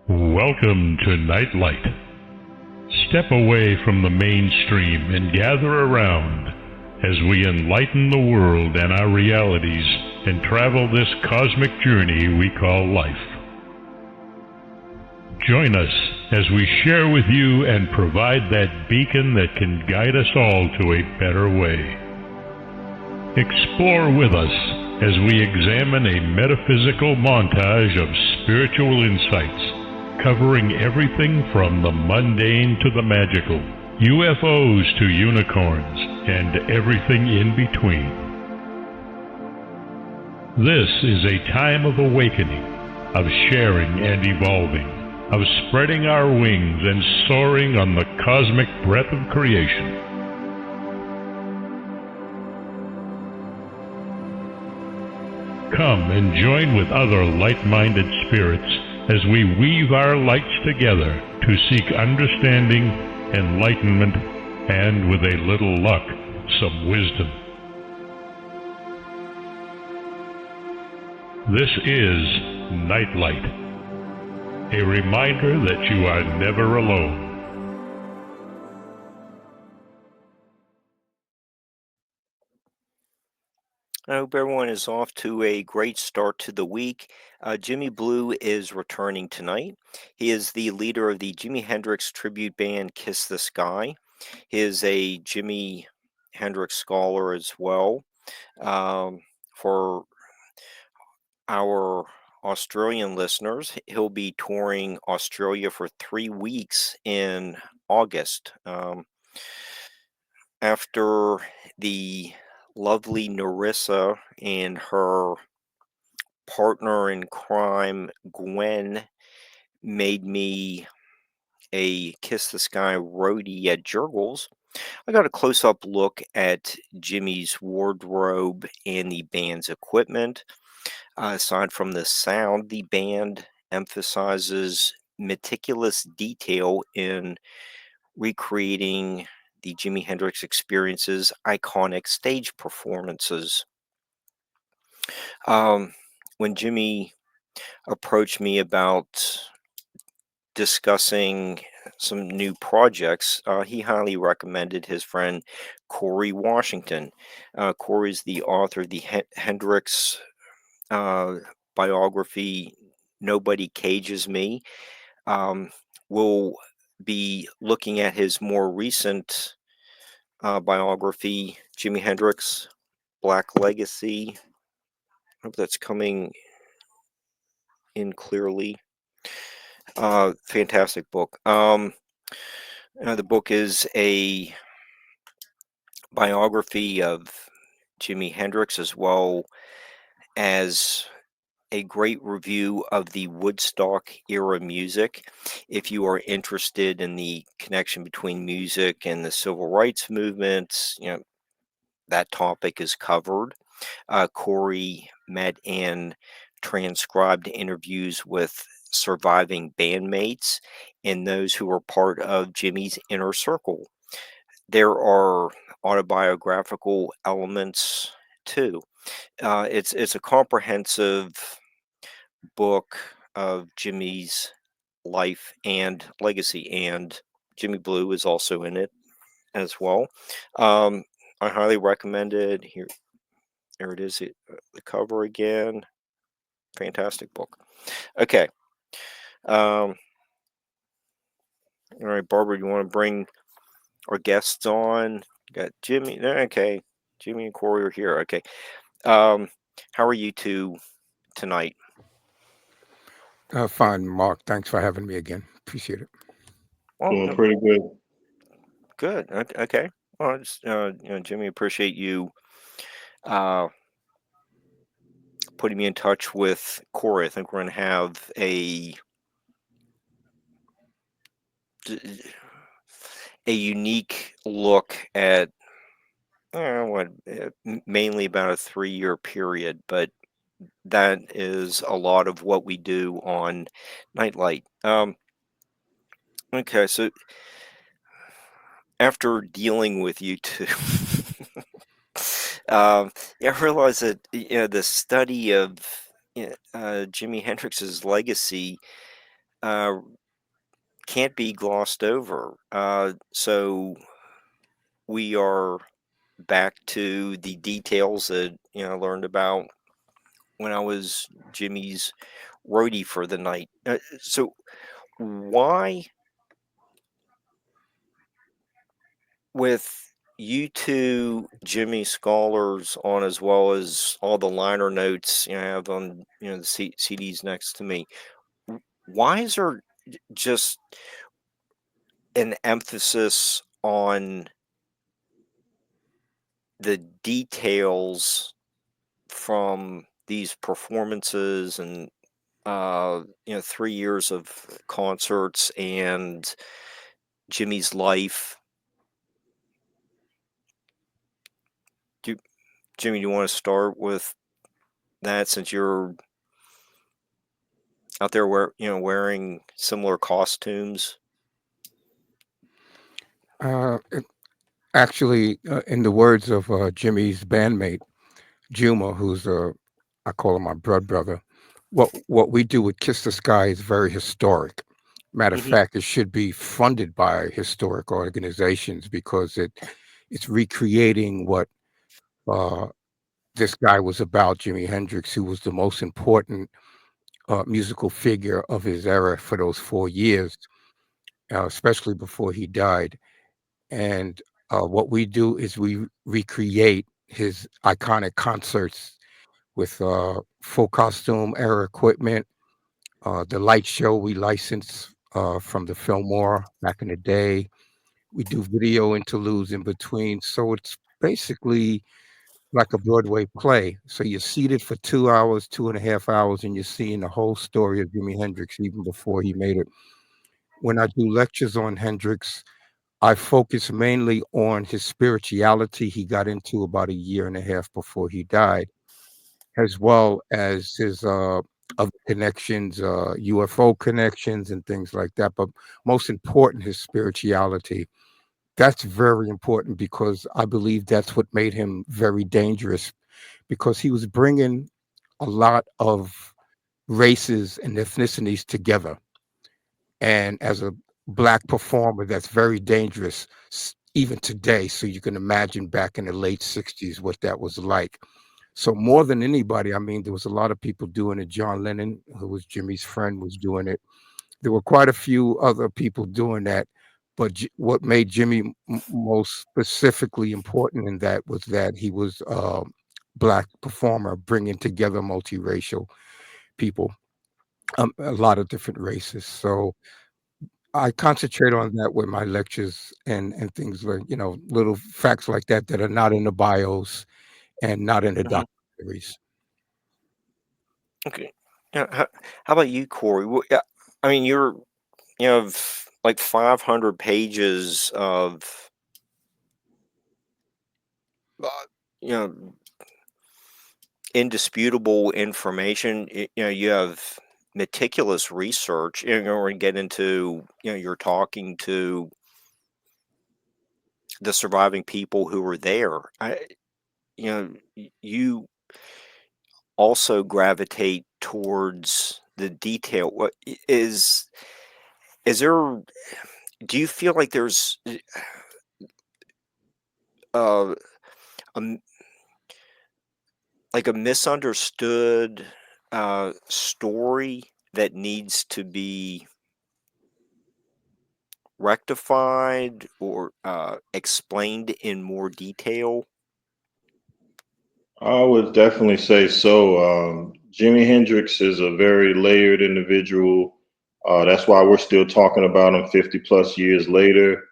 Welcome to Nightlight. Step away from the mainstream and gather around as we enlighten the world and our realities and travel this cosmic journey we call life. Join us as we share with you and provide that beacon that can guide us all to a better way. Explore with us as we examine a metaphysical montage of spiritual insights covering everything from the mundane to the magical, UFOs to unicorns, and everything in between. This is a time of awakening, of sharing and evolving, of spreading our wings and soaring on the cosmic breath of creation. Come and join with other light-minded spirits as we weave our lights together to seek understanding, enlightenment, and, with a little luck, some wisdom. This is Nightlight, a reminder that you are never alone. I hope everyone is off to a great start to the week. Jimmy Blue is returning tonight. He is the leader of the Jimi Hendrix tribute band Kiss the Sky. He is a Jimi Hendrix scholar as well. For our Australian listeners, he'll be touring Australia for 3 weeks in August. After the lovely Narissa and her partner in crime, Gwen, made me a Kiss the Sky roadie at Jurgles, I got a close-up look at Jimmy's wardrobe and the band's equipment. Aside from the sound, the band emphasizes meticulous detail in recreating the Jimi Hendrix Experience's iconic stage performances. When Jimmy approached me about discussing some new projects, he highly recommended his friend Corey Washington. Corey is the author of the Hendrix biography, Nobody Cages Me. We'll be looking at his more recent biography, Jimi Hendrix, Black Legacy. I hope that's coming in clearly. Fantastic book. The book is a biography of Jimi Hendrix as well as a great review of the Woodstock era music. If you are interested in the connection between music and the civil rights movements, that topic is covered. Corey met and transcribed interviews with surviving bandmates and those who were part of Jimmy's inner circle. There are autobiographical elements too. It's a comprehensive book of Jimmy's life and legacy, and Jimi Bleu is also in it as well. I highly recommend it. Here it is, the cover again. Fantastic book. Okay. All right, Barbara, you want to bring our guests on? Got Jimmy. Okay. Jimmy and Corey are here. Okay. How are you two tonight? Fine, Mark. Thanks for having me again. Appreciate it. Well, Doing pretty good. Good. Okay. Well, Jimmy, appreciate you putting me in touch with Corey. I think we're going to have a unique look at mainly about a 3-year period, but that is a lot of what we do on Nightlight. Okay, so after dealing with you two, I realized that the study of Jimi Hendrix's legacy uh, can't be glossed over. So we are back to the details that I learned about when I was Jimmy's roadie for the night. So why, with you two Jimmy scholars on, as well as all the liner notes I have on the CDs next to me, why is there just an emphasis on the details from these performances and 3 years of concerts and Jimmy's life? Jimmy, do you want to start with that, since you're out there wearing similar costumes? Actually, in the words of Jimmy's bandmate, Juma, who's I call him my brother, what we do with Kiss the Sky is very historic. Matter of Hmm. fact, it should be funded by historic organizations because it's recreating what uh, this guy was about, Jimi Hendrix, who was the most important musical figure of his era for those 4 years, especially before he died. And what we do is we recreate his iconic concerts with full costume era equipment. The light show we license from the Fillmore back in the day. We do video interludes in between. So it's basically like a Broadway play. So you're seated for 2 hours, 2.5 hours, and you're seeing the whole story of Jimi Hendrix even before he made it. When I do lectures on Hendrix, I focus mainly on his spirituality he got into about a year and a half before he died, as well as his other connections, UFO connections and things like that. But most important, his spirituality. That's very important because I believe that's what made him very dangerous because he was bringing a lot of races and ethnicities together. And as a black performer, that's very dangerous even today. So you can imagine back in the late 60s what that was like. So more than anybody, I mean, there was a lot of people doing it. John Lennon, who was Jimmy's friend, was doing it. There were quite a few other people doing that. But what made Jimmy most specifically important in that was that he was a black performer, bringing together multiracial people, a lot of different races. So I concentrate on that with my lectures and things like, little facts like that that are not in the bios and not in the Hmm. documentaries. Okay. Yeah. How about you, Corey? Yeah, I mean, you have like 500 pages of uh, you know indisputable information. You have meticulous research. We're gonna get into, you're talking to the surviving people who were there. You also gravitate towards the detail. What is there? Do you feel like there's uh, a like a misunderstood story that needs to be rectified or explained in more detail? I would definitely say so. Jimi Hendrix is a very layered individual. That's why we're still talking about him 50 plus years later.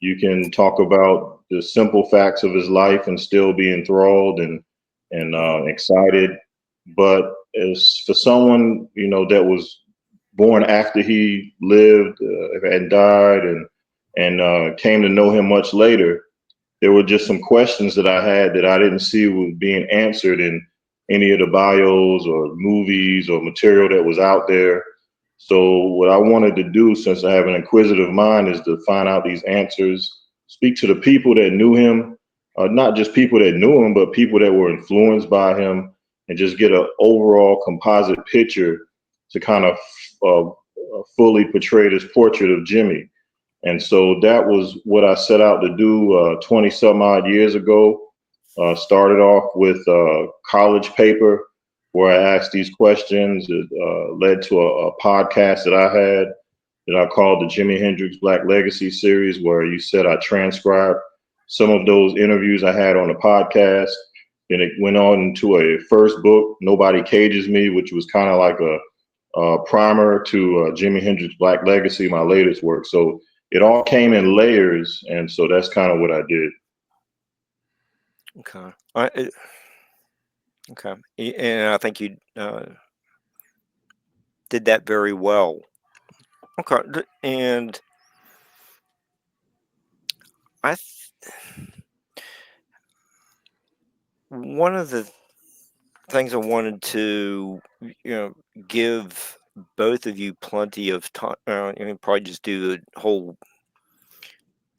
You can talk about the simple facts of his life and still be enthralled and Hmm. excited. But as for someone that was born after he lived and died and came to know him much later, there were just some questions that I had that I didn't see was being answered in any of the bios or movies or material that was out there. So what I wanted to do, since I have an inquisitive mind, is to find out these answers, speak to the people that knew him, not just people that knew him, but people that were influenced by him, and just get an overall composite picture to kind of fully portray this portrait of Jimmy. And so that was what I set out to do 20 some odd years ago. Started off with a college paper where I asked these questions. It led to a podcast that I had that I called the Jimi Hendrix Black Legacy series, where you said I transcribed some of those interviews I had on the podcast. Then it went on into a first book, Nobody Cages Me, which was kind of like a primer to Jimi Hendrix Black Legacy, my latest work. So it all came in layers, and so that's kind of what I did. Okay. Okay. And I think you did that very well. Okay. And one of the things I wanted to, give both of you plenty of time, probably just do a whole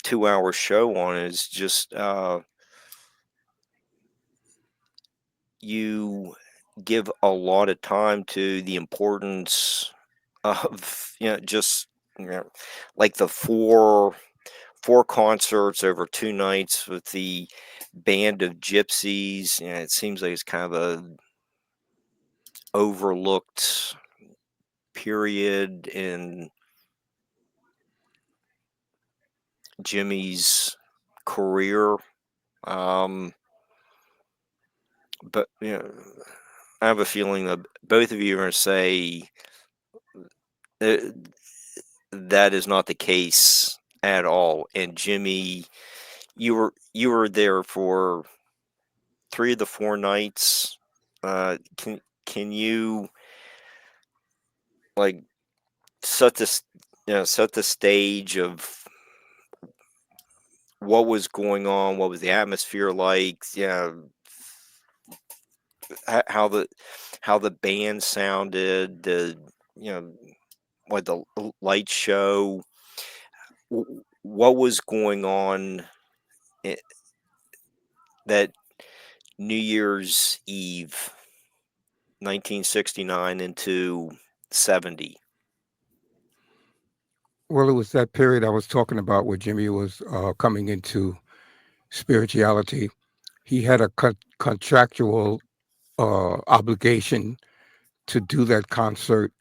2-hour show on is just you give a lot of time to the importance of just like the four concerts over 2 nights with the band of gypsies. It seems like it's kind of a overlooked period in Jimmy's career. But I have a feeling that both of you are going to say that is not the case at all. And Jimmy, you were there for 3 of the 4 nights. Can you like set the stage of what was going on, what was the atmosphere like? How the band sounded, like the light show, what was going on that New Year's Eve 1969 into 70? Well, it was that period I was talking about where Jimmy was coming into spirituality. He had a contractual obligation to do that concert.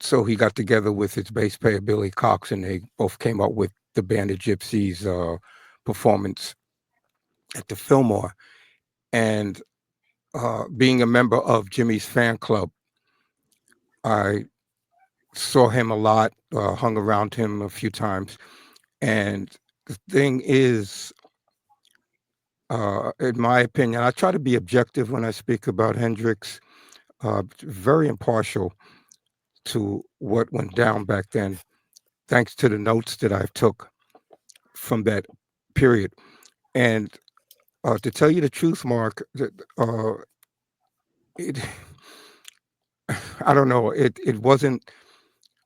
So he got together with his bass player, Billy Cox, and they both came up with the Band of Gypsies performance at the Fillmore. And being a member of Jimmy's fan club, I saw him a lot, hung around him a few times. And the thing is, in my opinion, I try to be objective when I speak about Hendrix, very impartial to what went down back then, thanks to the notes that I took from that period. And to tell you the truth, Mark, it, I don't know, it wasn't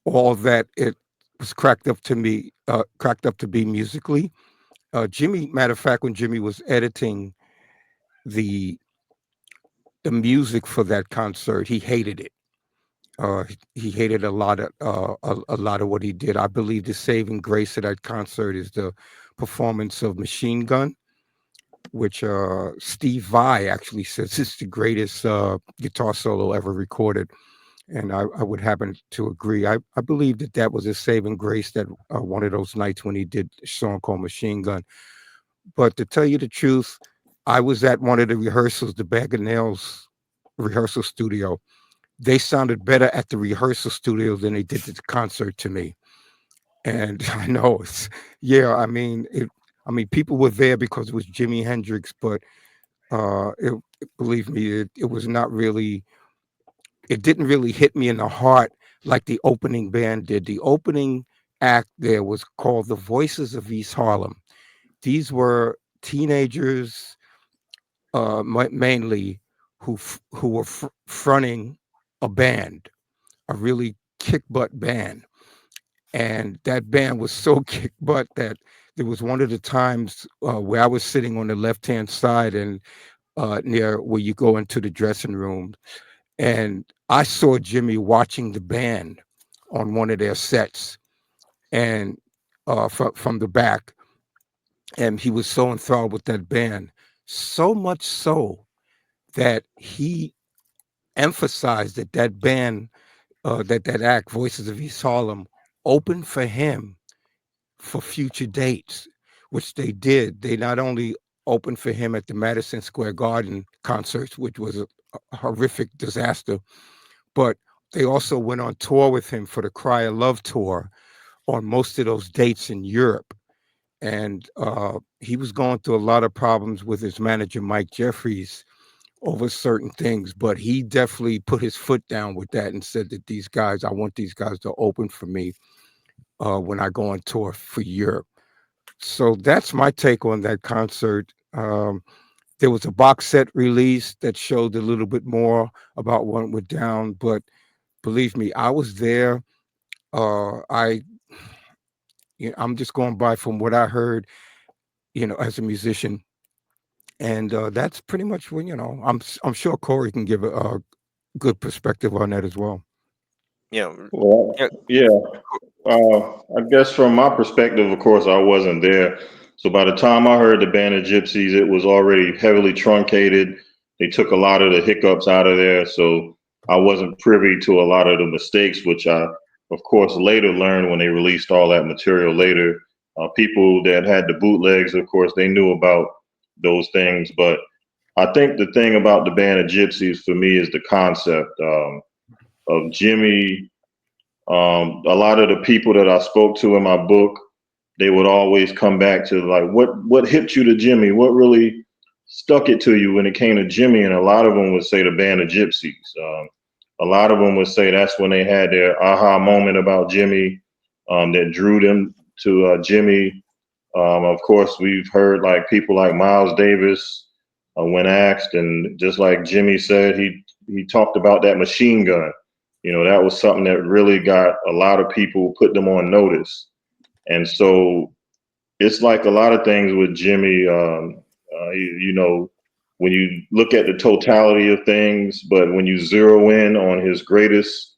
all that it was cracked up to be musically. Jimmy, matter of fact, when Jimmy was editing the music for that concert, he hated it. He hated a lot of what he did. I believe the saving grace of that concert is the performance of Machine Gun, which Steve Vai actually says is the greatest guitar solo ever recorded. And I would happen to agree. I believe that was a saving grace, that one of those nights when he did a song called Machine Gun. But to tell you the truth, I was at one of the rehearsals, the Bag of Nails rehearsal studio. They sounded better at the rehearsal studio than they did at the concert to me. And I know I mean, people were there because it was Jimi Hendrix, but believe me, it was not really, it didn't really hit me in the heart like the opening band did. The opening act there was called The Voices of East Harlem. These were teenagers, mainly, who were fronting a band, a really kick butt band. And that band was so kick butt that there was one of the times where I was sitting on the left-hand side and near where you go into the dressing room. And I saw Jimmy watching the band on one of their sets, and from the back, and he was so enthralled with that band, so much so that he emphasized that that band, that act, Voices of East Harlem, opened for him for future dates, which they did. They not only opened for him at the Madison Square Garden concerts, which was a horrific disaster, but they also went on tour with him for the Cry of Love tour on most of those dates in Europe. And he was going through a lot of problems with his manager, Mike Jeffries, over certain things, but he definitely put his foot down with that and said that I want these guys to open for me when I go on tour for Europe. So that's my take on that concert. There was a box set release that showed a little bit more about what went down, but believe me, I was there. I'm just going by from what I heard, as a musician, and that's pretty much when I'm sure Corey can give a good perspective on that as well. Yeah. Well, Yeah. yeah. I guess from my perspective, of course, I wasn't there. So by the time I heard the Band of Gypsies, it was already heavily truncated. They took a lot of the hiccups out of there. So I wasn't privy to a lot of the mistakes, which I, of course, later learned when they released all that material later. People that had the bootlegs, of course, they knew about those things. But I think the thing about the Band of Gypsies for me is the concept of Jimmy. A lot of the people that I spoke to in my book, they would always come back to like, what hit you to Jimmy? What really stuck it to you when it came to Jimmy? And a lot of them would say the Band of Gypsies. A lot of them would say that's when they had their aha moment about Jimmy, that drew them to Jimmy. Of course, we've heard like people like Miles Davis when asked, and just like Jimmy said, he talked about that machine gun. That was something that really got a lot of people, put them on notice. And so it's like a lot of things with Jimmy. When you look at the totality of things, but when you zero in on his greatest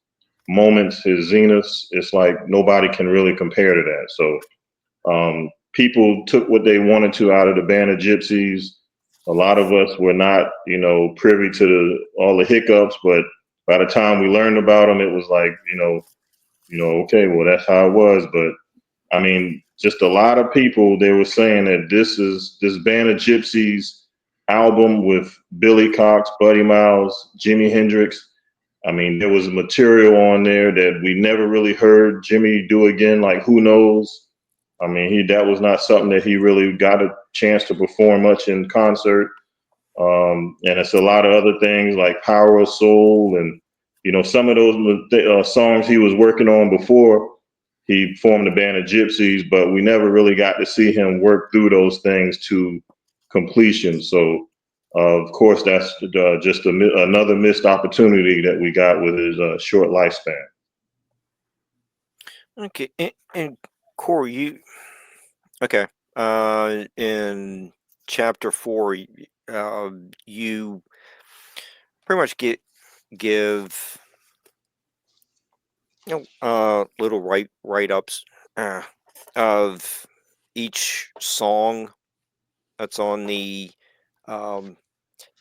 moments, his zeniths, it's like nobody can really compare to that. So people took what they wanted to out of the Band of Gypsies. A lot of us were not, privy to all the hiccups, but by the time we learned about them, it was like, okay, well, that's how it was. But I mean, just a lot of people, they were saying that this Band of Gypsies album with Billy Cox, Buddy Miles, Jimi Hendrix. I mean, there was material on there that we never really heard Jimmy do again. Like, who knows? I mean, that was not something that he really got a chance to perform much in concert. And it's a lot of other things like Power of Soul and, some of those songs he was working on before he formed the Band of Gypsies, but we never really got to see him work through those things to completion. So, of course, that's just another missed opportunity that we got with his short lifespan. Okay. And Corey, okay. In chapter 4, you pretty much give little write-ups of each song that's on the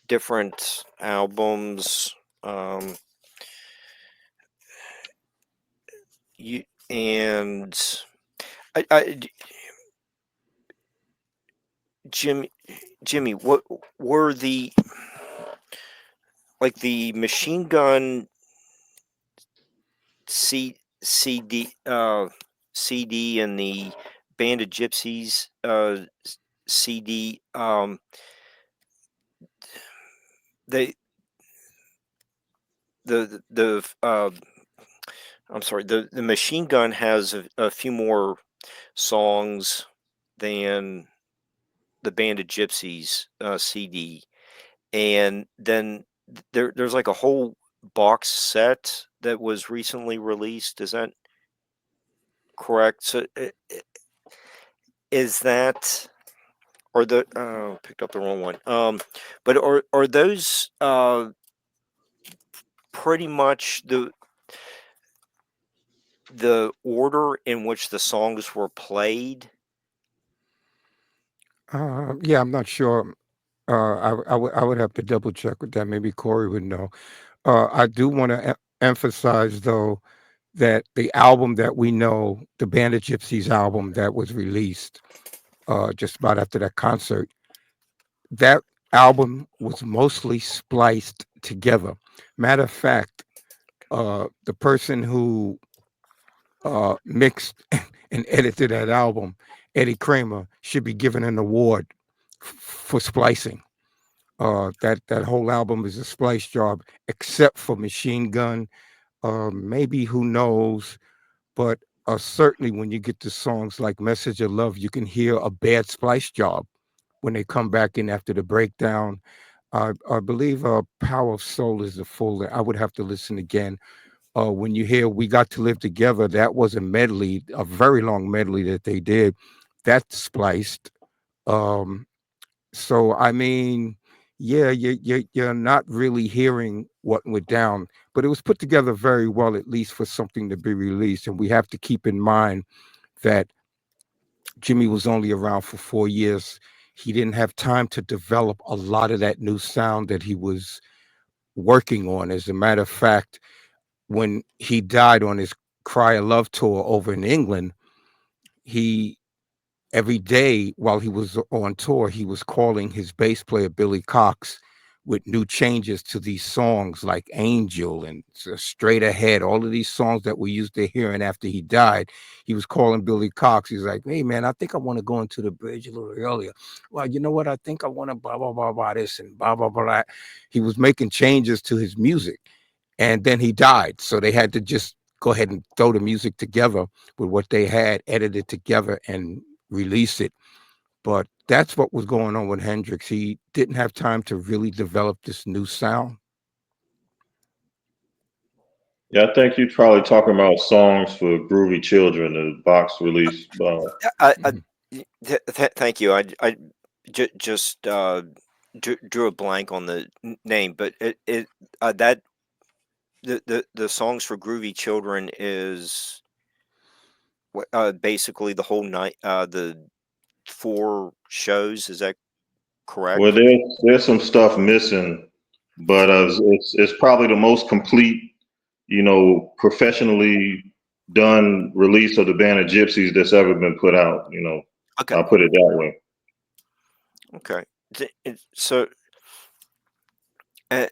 different albums. You and Jimmy, what were the Machine Gun CD and the Band of Gypsies CD? They the I'm sorry, the Machine Gun has a few more songs than the Band of Gypsies CD, and then there's like a whole box set that was recently released. Is that correct? So is that, or the picked up the wrong one? But are those pretty much the order in which the songs were played? Yeah, I'm not sure. I would have to double check with that. Maybe Corey would know. I do want to emphasize, though, that the album that we know, the Band of Gypsies album that was released just about after that concert, that album was mostly spliced together. Matter of fact, the person who mixed and edited that album, Eddie Kramer, should be given an award for splicing. That whole album is a splice job, except for Machine Gun. Maybe who knows, but certainly when you get to songs like "Message of Love," you can hear a bad splice job when they come back in after the breakdown. I believe "Power of Soul" is the full. I would have to listen again. When you hear "We Got to Live Together," that was a medley, a very long medley that they did. That's spliced. Um, so I mean, yeah, you're not really hearing what went down, but it was put together very well, at least for something to be released. And we have to keep in mind that Jimmy was only around for 4 years. He didn't have time to develop a lot of that new sound that he was working on. As a matter of fact, when he died on his Cry of Love tour over in England, he every day while he was on tour, he was calling his bass player Billy Cox with new changes to these songs like Angel and Straight Ahead, all of these songs that we used to hearing after he died. He was calling Billy Cox. He's like, "Hey man, I think I want to go into the bridge a little earlier. Well, you know what? I think I want to blah blah blah blah this and blah blah blah." He was making changes to his music, and then he died. So they had to just go ahead and throw the music together with what they had edited together and release it. But that's what was going on with Hendrix. He didn't have time to really develop this new sound. Yeah, I think you're probably talking about songs for Groovy Children, the box release. Mhm. Thank you. Just drew a blank on the name, but that the songs for Groovy Children is basically the whole night, the 4 shows. Is that Well, correct? there's some stuff missing, but it's probably the most complete, professionally done release of the Band of Gypsies that's ever been put out. Okay. I'll put it that way. Okay. So, uh,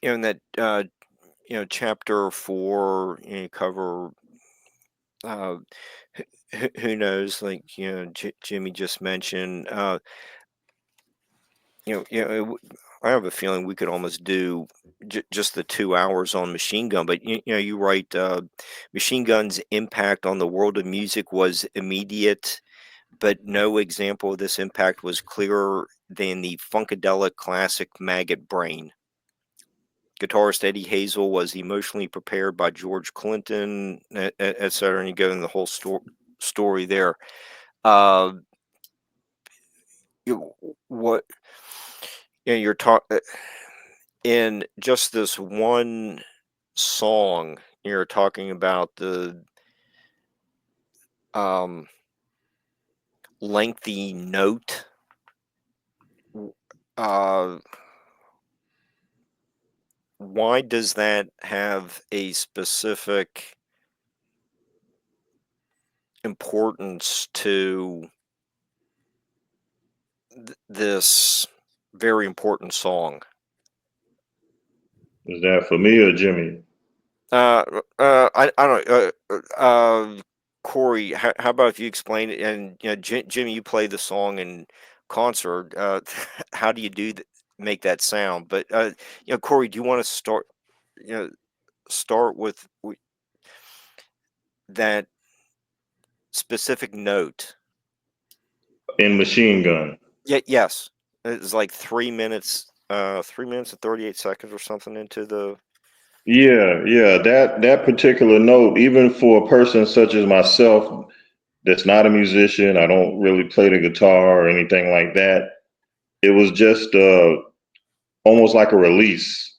in that chapter 4, you cover uh, who knows, like Jimmy just mentioned. I have a feeling we could almost do just the 2 hours on Machine Gun, but you write Machine Gun's impact on the world of music was immediate, but no example of this impact was clearer than the Funkadelic classic Maggot Brain. Guitarist Eddie Hazel was emotionally prepared by George Clinton, etc. And you go in the whole story there. Uh, what you're talking in just this one song, you're talking about the um, lengthy note. Uh, why does that have a specific importance to this very important song? Is that for me or Jimmy? I don't know. Corey, how about if you explain it? And Jimmy, you play the song in concert. How do you make that sound? But Corey, do you want to start with that specific note? In Machine Gun. Yeah, yes. It's like 3 minutes, 3 minutes and 38 seconds or something into the. Yeah. That particular note, even for a person such as myself that's not a musician, I don't really play the guitar or anything like that. It was just almost like a release.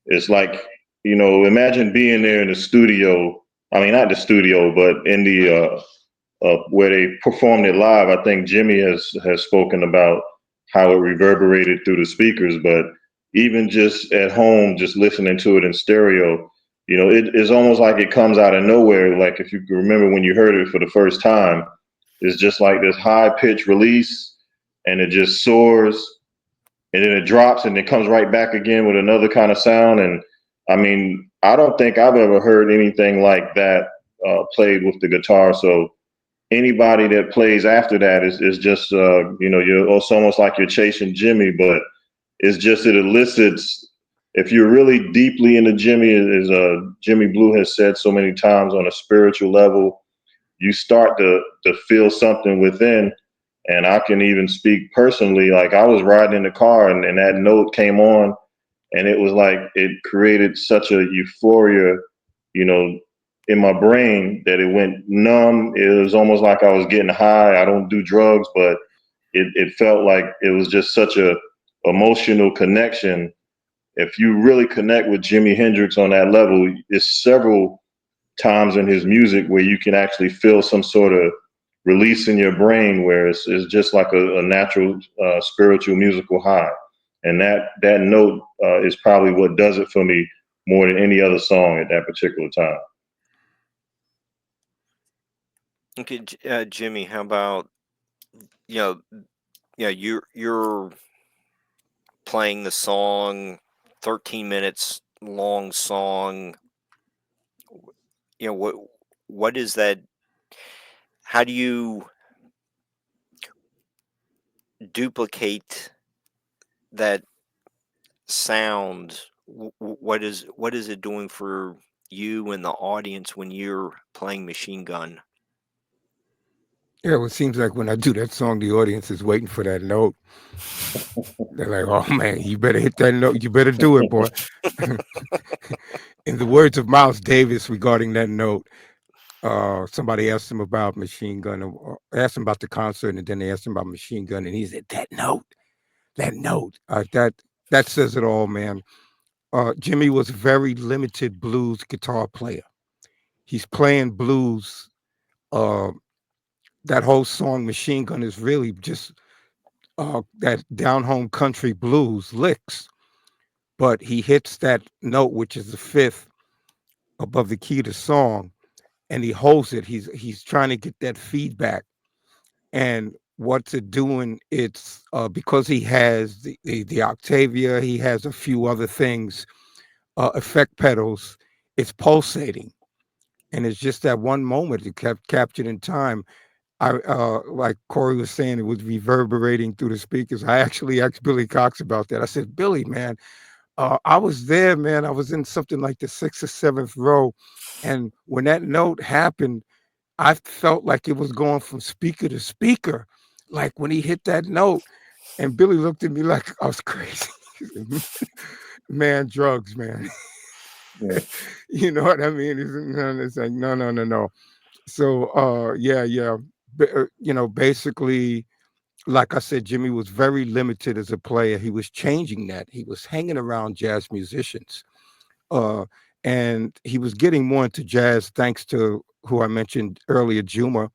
It's like, imagine being there in the studio I mean, not the studio, but in the where they performed it live. I think Jimmy has spoken about how it reverberated through the speakers, but even just at home, just listening to it in stereo, you know, it is almost like it comes out of nowhere. Like if you can remember when you heard it for the first time, it's just like this high pitch release, and it just soars, and then it drops, and it comes right back again with another kind of sound. And I mean, I don't think I've ever heard anything like that played with the guitar. So anybody that plays after that is just you know, it's almost like you're chasing Jimmy, but it's just it elicits. If you're really deeply into Jimmy, as Jimmy Blue has said so many times, on a spiritual level, you start to feel something within. And I can even speak personally. Like I was riding in the car, and that note came on, and it was like it created such a euphoria, you know, in my brain, that it went numb. It was almost like I was getting high. I don't do drugs, but it felt like it was just such a emotional connection. If you really connect with Jimi Hendrix on that level, it's several times in his music where you can actually feel some sort of release in your brain, where it's just like a natural spiritual musical high. And that note is probably what does it for me more than any other song at that particular time. Okay, Jimmy, how about, you know, you're playing the song, 13 minutes long song. You know, what is that? How do you duplicate that sound? What is it doing for you and the audience when you're playing Machine Gun? Yeah, well, it seems like when I do that song, the audience is waiting for that note. They're like, "Oh man, you better hit that note. You better do it, boy." In the words of Miles Davis regarding that note, somebody asked him about Machine Gun, or asked him about the concert, and then they asked him about Machine Gun, and he said, "That note, that note, that says it all, man." Jimmy was a very limited blues guitar player. He's playing blues. Uh, that whole song, Machine Gun, is really just that down home country blues licks. But he hits that note, which is the fifth above the key of the song, and he holds it. He's trying to get that feedback. And what's it doing? It's because he has the Octavia, he has a few other things, effect pedals. It's pulsating, and it's just that one moment it kept captured in time. I like Corey was saying, it was reverberating through the speakers. I actually asked Billy Cox about that. I said, Billy, man, I was there, man. I was in something like the sixth or seventh row, and when that note happened, I felt like it was going from speaker to speaker. Like when he hit that note, and Billy looked at me like I was crazy. Man, drugs, man. Yeah. You know what I mean? It's like no, no, no, no. So yeah, yeah. You know, basically, like I said, Jimmy was very limited as a player. He was changing that. He was hanging around jazz musicians. Uh, and he was getting more into jazz thanks to who I mentioned earlier, Juma,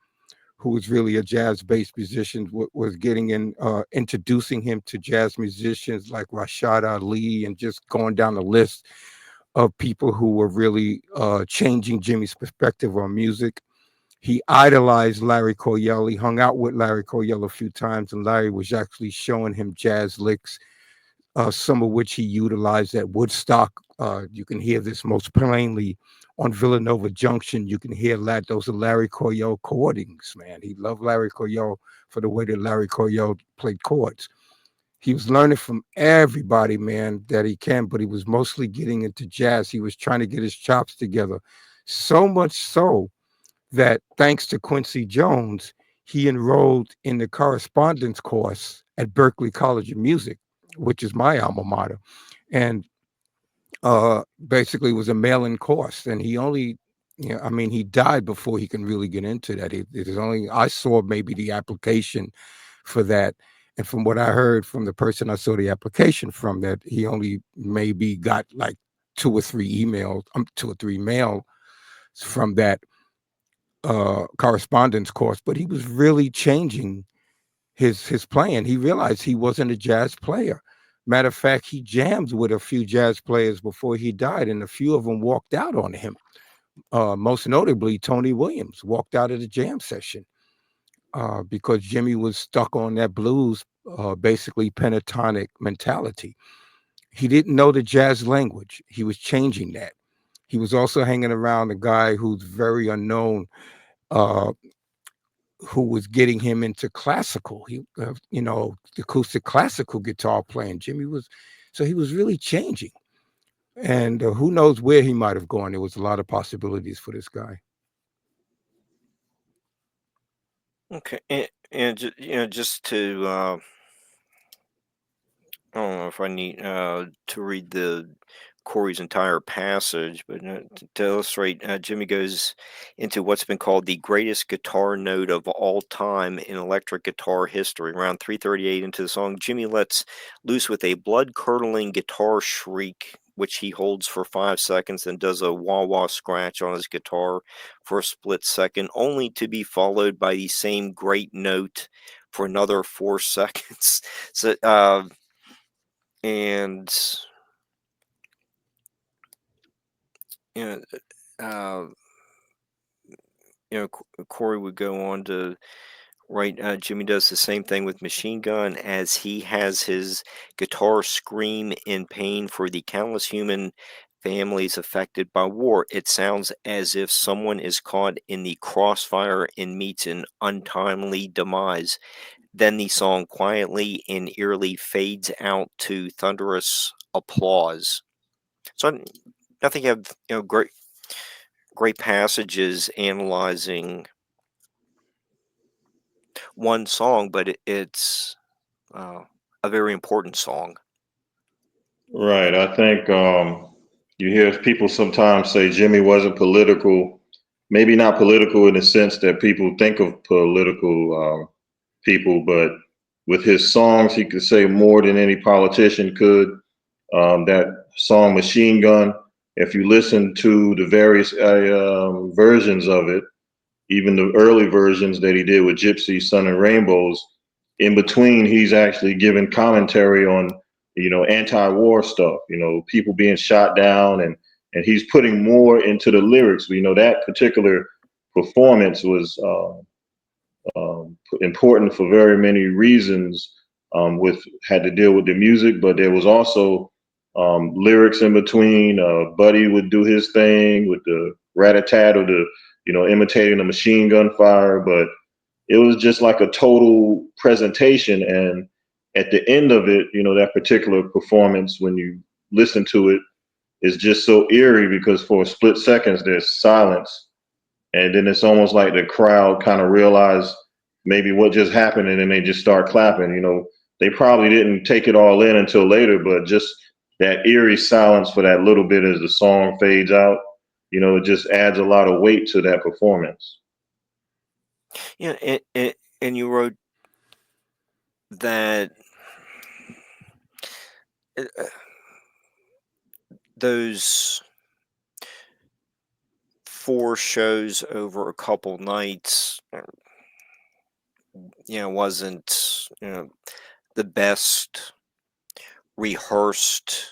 who was really a jazz-based musician, was getting in, introducing him to jazz musicians like Rashad Ali, and just going down the list of people who were really changing Jimmy's perspective on music. He idolized Larry Coryell. He hung out with Larry Coryell a few times, and Larry was actually showing him jazz licks, some of which he utilized at Woodstock. You can hear this most plainly on Villanova Junction. You can hear that. Those are Larry Coryell recordings, man. He loved Larry Coryell for the way that Larry Coryell played chords. He was learning from everybody, man, that he can, but he was mostly getting into jazz. He was trying to get his chops together. So much so that thanks to Quincy Jones, he enrolled in the correspondence course at Berklee College of Music, which is my alma mater, and basically was a mail-in course. And he only, you know, I mean, he died before he can really get into that. It is only, I saw maybe the application for that. And from what I heard from the person I saw the application from, that he only maybe got like two or three mail from that correspondence course, but he was really changing his playing. He realized he wasn't a jazz player. Matter of fact, he jammed with a few jazz players before he died, and a few of them walked out on him. Most notably, Tony Williams walked out of the jam session because Jimmy was stuck on that blues, basically pentatonic mentality. He didn't know the jazz language. He was changing that. He was also hanging around a guy who's very unknown, uh, who was getting him into classical. He, acoustic classical guitar playing. So he was really changing. And who knows where he might have gone. There was a lot of possibilities for this guy. Okay, and just to I don't know if I need to read Corey's entire passage, but to illustrate, Jimmy goes into what's been called the greatest guitar note of all time in electric guitar history. Around 3:38 into the song, Jimmy lets loose with a blood-curdling guitar shriek, which he holds for 5 seconds, and does a wah-wah scratch on his guitar for a split second, only to be followed by the same great note for another 4 seconds. So, and you know, uh, Corey would go on to write. Jimmy does the same thing with Machine Gun, as he has his guitar scream in pain for the countless human families affected by war. It sounds as if someone is caught in the crossfire and meets an untimely demise. Then the song quietly and eerily fades out to thunderous applause. So I think you have great passages analyzing one song, but it's a very important song. Right. I think you hear people sometimes say Jimmy wasn't political. Maybe not political in the sense that people think of political people, but with his songs, he could say more than any politician could. That song Machine Gun, if you listen to the various versions of it, even the early versions that he did with Gypsy, Sun and Rainbows, in between, he's actually giving commentary on, anti-war stuff, people being shot down, and he's putting more into the lyrics. That particular performance was important for very many reasons. With had to deal with the music, but there was also lyrics in between. Buddy would do his thing with the rat-a-tat, or the imitating the machine gun fire, but it was just like a total presentation. And at the end of it, that particular performance, when you listen to it, is just so eerie, because for a split seconds there's silence, and then it's almost like the crowd kind of realize maybe what just happened, and then they just start clapping. They probably didn't take it all in until later, but just that eerie silence for that little bit as the song fades out, it just adds a lot of weight to that performance. Yeah, and you wrote that those 4 shows over a couple nights, wasn't the best rehearsed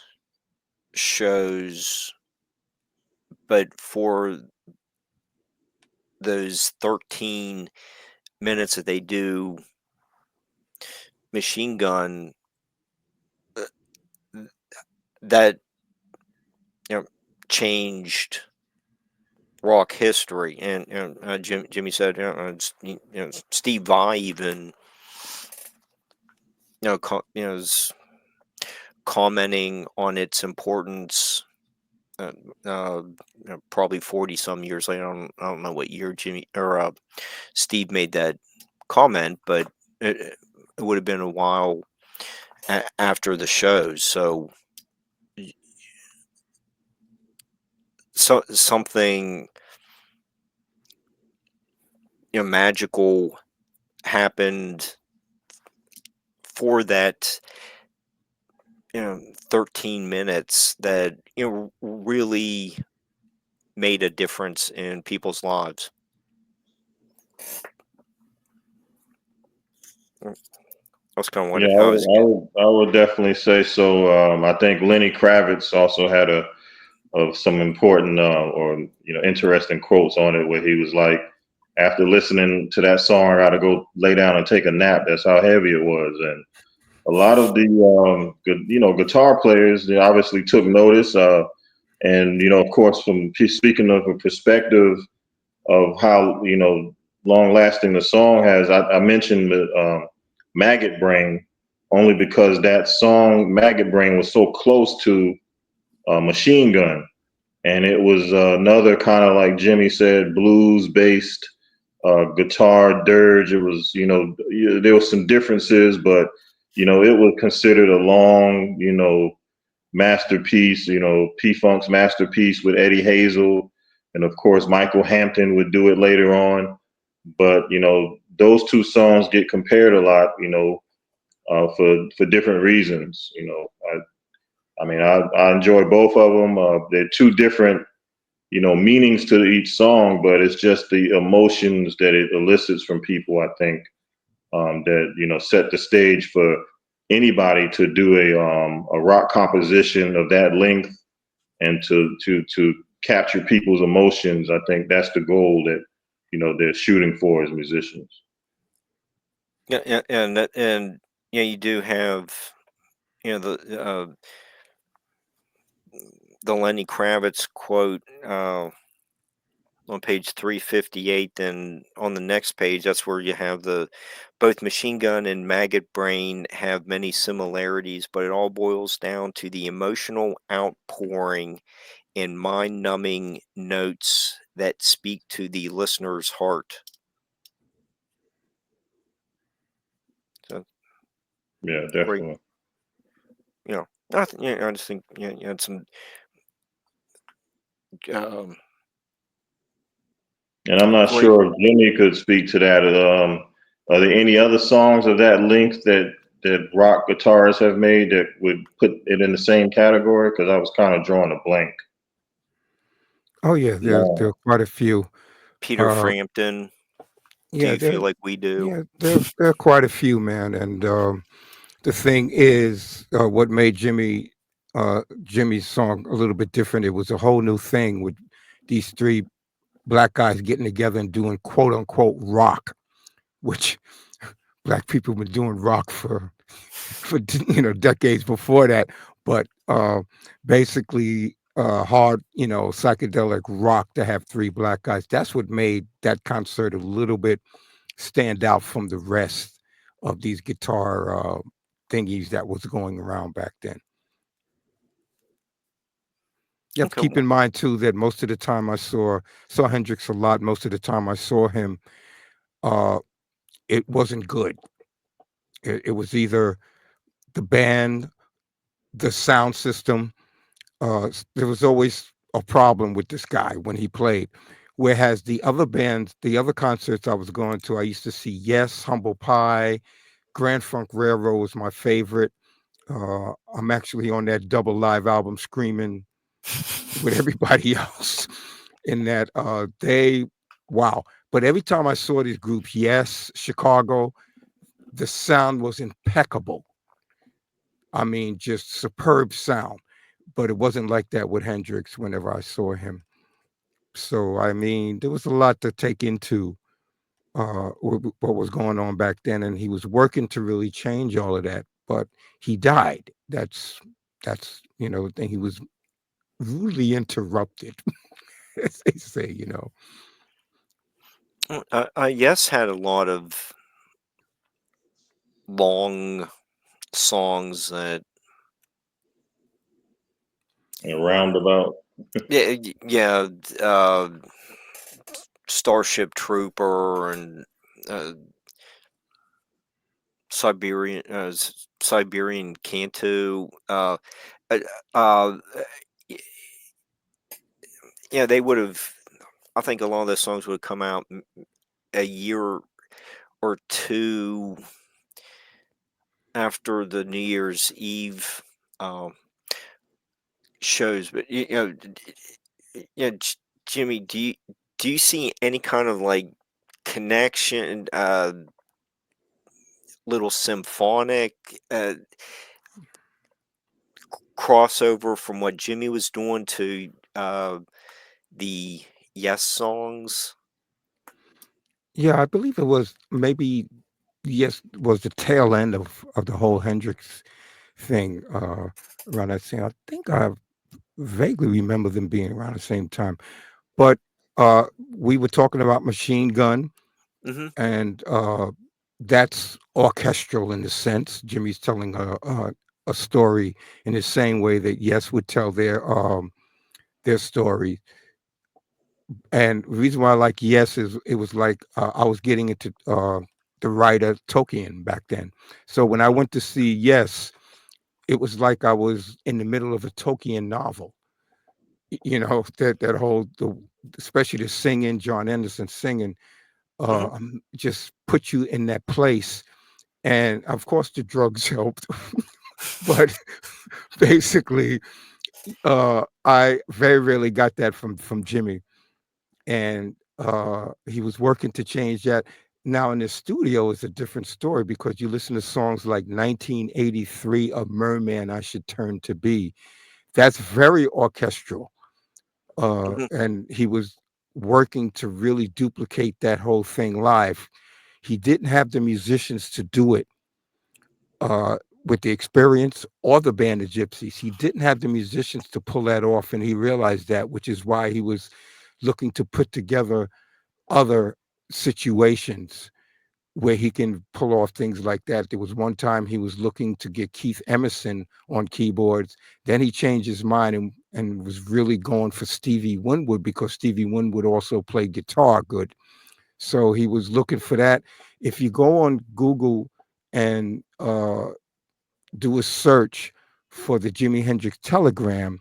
shows, but for those 13 minutes that they do Machine Gun, that changed rock history. And Jimmy said, Steve Vai even is commenting on its importance. Probably 40 some years later. I don't know what year Jimmy or Steve made that comment, but it would have been a while after the show. So something magical happened for that 13 minutes that really made a difference in people's lives. I was kind of wondering how I would definitely say so. I think Lenny Kravitz also had some important or interesting quotes on it, where he was like, after listening to that song, I got to go lay down and take a nap. That's how heavy it was. And a lot of the guitar players, they obviously took notice. And of course, from speaking of a perspective of how long lasting the song has, I mentioned the Maggot Brain only because that song Maggot Brain was so close to Machine Gun, and it was another kind of, like Jimmy said, blues based guitar dirge. It was there was some differences, but it was considered a long masterpiece, P-Funk's masterpiece with Eddie Hazel. And of course, Michael Hampton would do it later on. But, those two songs get compared a lot, for different reasons. I enjoy both of them. They're two different, meanings to each song, but it's just the emotions that it elicits from people, I think, that, set the stage for anybody to do a rock composition of that length and to capture people's emotions. I think that's the goal that they're shooting for as musicians. Yeah, and you do have the Lenny Kravitz quote on page 358. Then on the next page, that's where you have both Machine Gun and Maggot Brain have many similarities, but it all boils down to the emotional outpouring and mind-numbing notes that speak to the listener's heart. So, yeah, definitely. Great. I just think you had some. And I'm not sure if Jimmy could speak to that. Are there any other songs of that length that rock guitarists have made that would put it in the same category? Because I was kind of drawing a blank. Oh yeah, there are quite a few. Peter Frampton. Do you feel like we do? Yeah, there are quite a few, man. And the thing is, what made Jimmy's song a little bit different. It was a whole new thing with these three black guys getting together and doing quote unquote rock, which black people have been doing rock for decades before that. But basically, hard psychedelic rock to have three black guys. That's what made that concert a little bit stand out from the rest of these guitar thingies that was going around back then. You have to keep in mind too that most of the time I saw Hendrix a lot. Most of the time I saw him, it wasn't good. It was either the band, the sound system. There was always a problem with this guy when he played. Whereas the other bands, the other concerts I was going to, I used to see Yes, Humble Pie, Grand Funk Railroad was my favorite. I'm actually on that double live album screaming with everybody else in that wow. But every time I saw these groups, Yes, Chicago, the sound was impeccable. I mean, just superb sound. But it wasn't like that with Hendrix whenever I saw him. So, I mean, there was a lot to take into what was going on back then. And he was working to really change all of that. But he died. That's the thing. He was rudely interrupted, as they say, Yes had a lot of long songs that A roundabout. yeah, Starship Trooper and Siberian Cantu. They would have. I think a lot of those songs would have come out a year or two after the New Year's Eve shows, but Jimmy, do you see any kind of like connection, little symphonic crossover from what Jimmy was doing to the Yes songs? Yeah, I believe it was maybe yes was the tail end of the whole Hendrix thing around that same. I think I vaguely remember them being around the same time. But we were talking about Machine Gun, Mm-hmm. and that's orchestral in the sense. Jimmy's telling a story in the same way that Yes would tell their story. And the reason why I like Yes is it was like I was getting into the writer Tolkien back then. So when I went to see Yes, it was like I was in the middle of a Tolkien novel. That whole especially the singing, John Anderson singing, Mm-hmm. just put you in that place. And of course, the drugs helped, but basically, I very rarely got that from Jimmy, and he was working to change that. Now in the studio is a different story because you listen to songs like 1983, "A Merman I Should Turn to Be." That's very orchestral, Mm-hmm. and he was working to really duplicate that whole thing live. He didn't have the musicians to do it uh, with the experience or the band of gypsies. He didn't have the musicians to pull that off, and he realized that, which is why he was looking to put together other situations where he can pull off things like that. There was one time he was looking to get Keith Emerson on keyboards. Then he changed his mind and was really going for Stevie Winwood because Stevie Winwood also played guitar good. So he was looking for that. If you go on Google and do a search for the Jimi Hendrix telegram,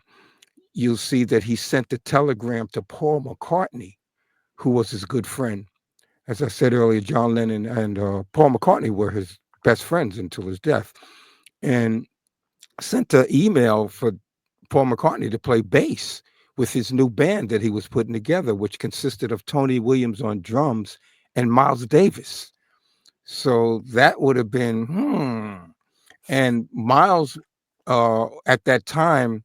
you'll see that he sent the telegram to Paul McCartney, who was his good friend. As I said earlier, John Lennon and Paul McCartney were his best friends until his death, and sent an email for Paul McCartney to play bass with his new band that he was putting together, which consisted of Tony Williams on drums and Miles Davis. So that would have been, And Miles, at that time,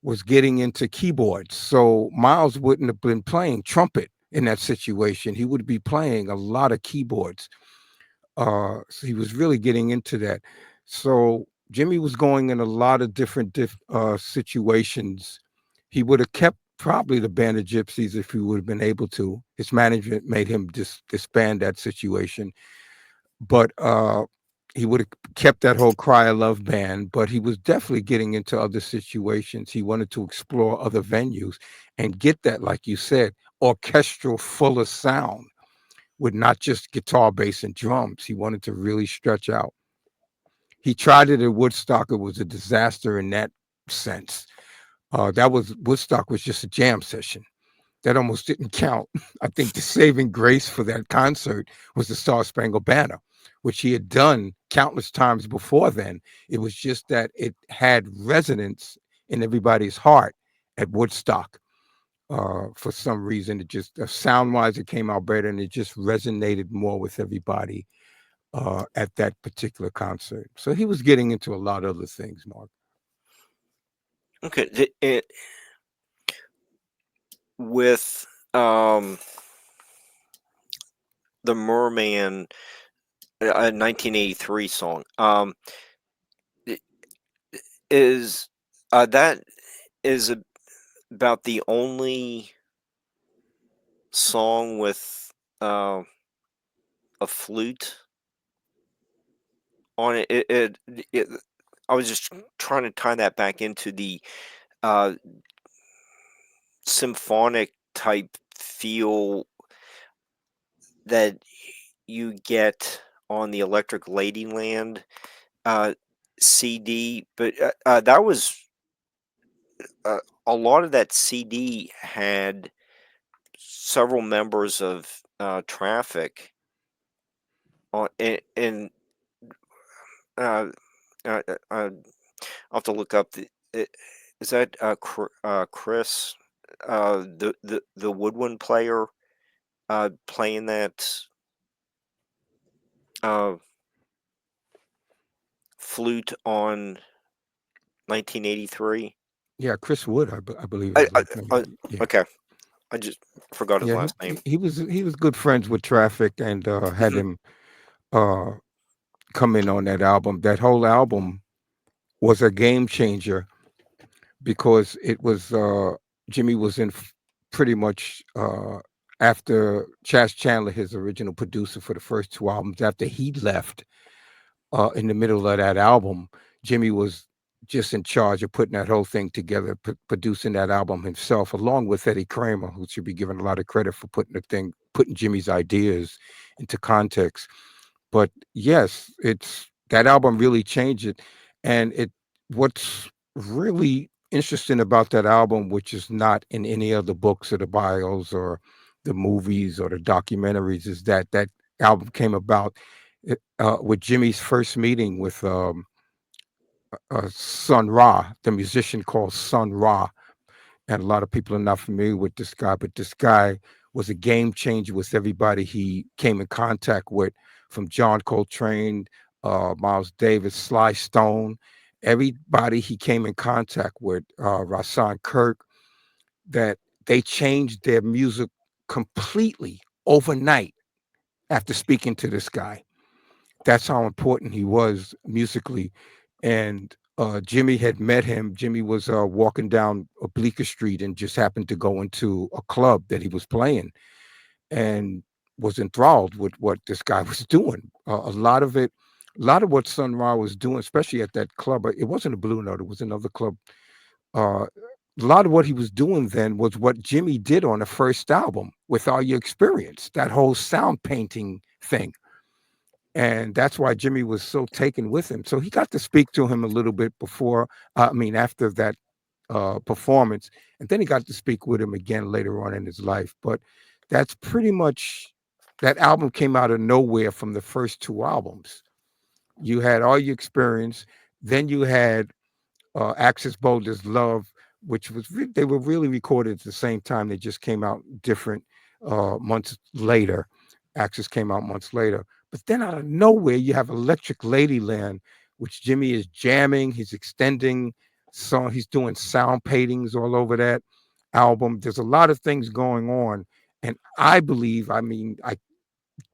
was getting into keyboards. So Miles wouldn't have been playing trumpet in that situation. He would be playing a lot of keyboards. So he was really getting into that. So Jimmy was going in a lot of different situations. He would have kept probably the band of gypsies if he would have been able to. His management made him disband that situation, but he would have kept that whole Cry of Love band. But he was definitely getting into other situations. He wanted to explore other venues and get that, like you said, orchestral, fuller sound with not just guitar, bass, and drums. He wanted to really stretch out. He tried it at Woodstock. It was a disaster in that sense. That was Woodstock was just a jam session. That almost didn't count. I think the saving grace for that concert was the Star Spangled Banner, which he had done countless times before then. It was just that it had resonance in everybody's heart at Woodstock. For some reason, it just sound wise, it came out better and it just resonated more with everybody at that particular concert. So he was getting into a lot of other things, Mark. Okay. With the Merman, 1983 song, i- is that is about the only song with uh, a flute on it. I was just trying to tie that back into the uh, symphonic type feel that you get on the Electric Ladyland uh, CD, but that was a lot of that CD had several members of Traffic on, and uh, uh, I'll have to look up the. Is that Chris? the woodwind player playing that flute on 1983? Yeah, Chris Wood, I believe I, his I, last name. I, Yeah, okay, I just forgot his yeah. last name. He was good friends with Traffic and had Mhm. him uh, come in on that album. That whole album was a game changer because it was Jimmy was in pretty much after Chas Chandler, his original producer for the first two albums. After he left in the middle of that album, Jimmy was just in charge of putting that whole thing together, producing that album himself, along with Eddie Kramer, who should be given a lot of credit for putting Jimmy's ideas into context. But yes, it's that album really changed it. And what's really interesting about that album, which is not in any of the books or the bios or the movies or the documentaries, is that that album came about with Jimmy's first meeting with Sun Ra, the musician called Sun Ra. And a lot of people are not familiar with this guy, but this guy was a game changer with everybody he came in contact with, from John Coltrane, Miles Davis, Sly Stone, everybody he came in contact with, Rasan Kirk, that they changed their music completely overnight after speaking to this guy. That's how important he was musically. And Jimmy had met him. Jimmy was walking down Bleecker Street and just happened to go into a club that he was playing and was enthralled with what this guy was doing. A lot of it, a lot of what Sun Ra was doing, especially at that club, it wasn't a Blue Note, it was another club. A lot of what he was doing then was what Jimmy did on the first album with All Your Experience, that whole sound painting thing, and that's why Jimmy was so taken with him. So he got to speak to him a little bit before, after that performance, and then he got to speak with him again later on in his life. But that's pretty much that album came out of nowhere from the first two albums. You had All Your Experience, then you had Axis Boulder's Love, which was they were really recorded at the same time. They just came out different months later. Axis came out months later. But then out of nowhere, you have Electric Ladyland, which Jimmy is jamming. He's extending song. He's doing sound paintings all over that album. There's a lot of things going on. And I believe, I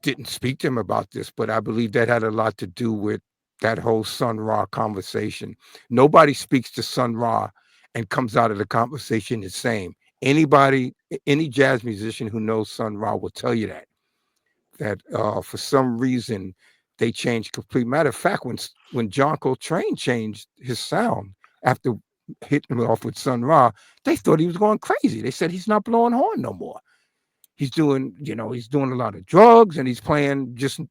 didn't speak to him about this, but I believe that had a lot to do with that whole Sun Ra conversation. Nobody speaks to Sun Ra and comes out of the conversation the same. Anybody, any jazz musician who knows Sun Ra will tell you that for some reason they changed complete. Matter of fact, when John Coltrane changed his sound after hitting him off with Sun Ra, they thought he was going crazy. They said he's not blowing horn no more. He's doing a lot of drugs and he's playing just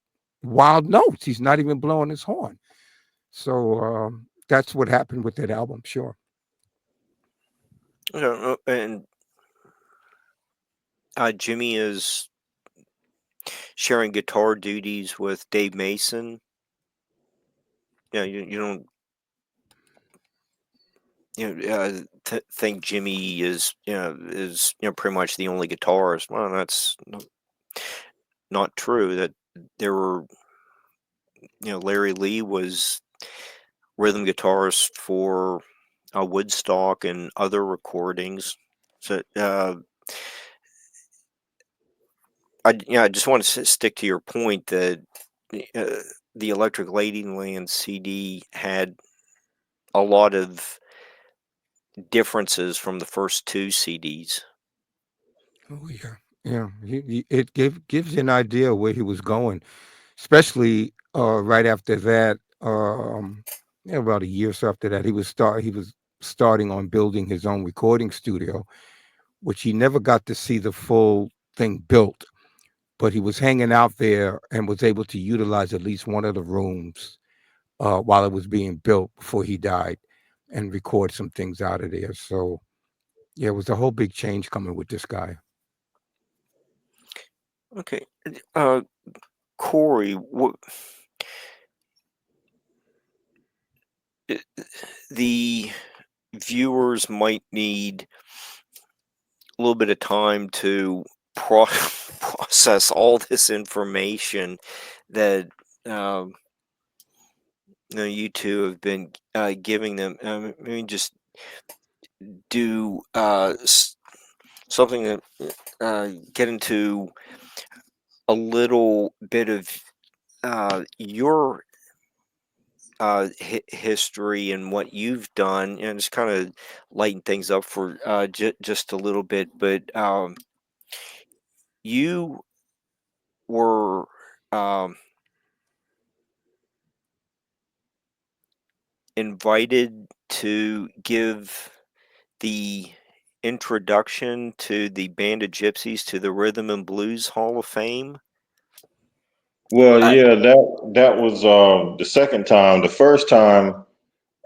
wild notes. He's not even blowing his horn. So that's what happened with that album. Sure. And Jimmy is sharing guitar duties with Dave Mason. You don't think Jimmy is pretty much the only guitarist. Well, that's not true. That there were Larry Lee was rhythm guitarist for Woodstock and other recordings. So I just want to stick to your point that uh, the Electric Ladyland CD had a lot of differences from the first two CDs. Oh yeah, yeah. It gives you an idea where he was going, especially right after that. About a year or so after that, he was starting on building his own recording studio, which he never got to see the full thing built. But he was hanging out there and was able to utilize at least one of the rooms while it was being built before he died, and record some things out of there. So yeah, it was a whole big change coming with this guy. Okay, Corey, the viewers might need little bit of time to process all this information that you two have been giving them. I mean, just do something that get into a little bit of your history and what you've done, and just kind of lighten things up for just a little bit. But you were invited to give the introduction to the Band of Gypsies to the Rhythm and Blues Hall of Fame. Well, yeah, that was the second time. The first time,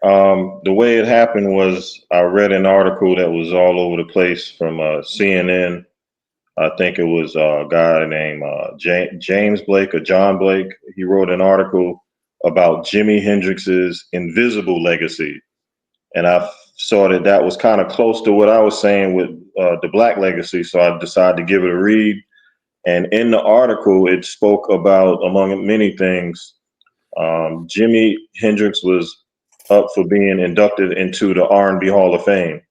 the way it happened was I read an article that was all over the place from CNN. I think it was a guy named James Blake or John Blake. He wrote an article about Jimi Hendrix's invisible legacy. And I saw that that was kind of close to what I was saying with the Black legacy. So I decided to give it a read. And in the article, it spoke about, among many things, Jimi Hendrix was up for being inducted into the R&B Hall of Fame.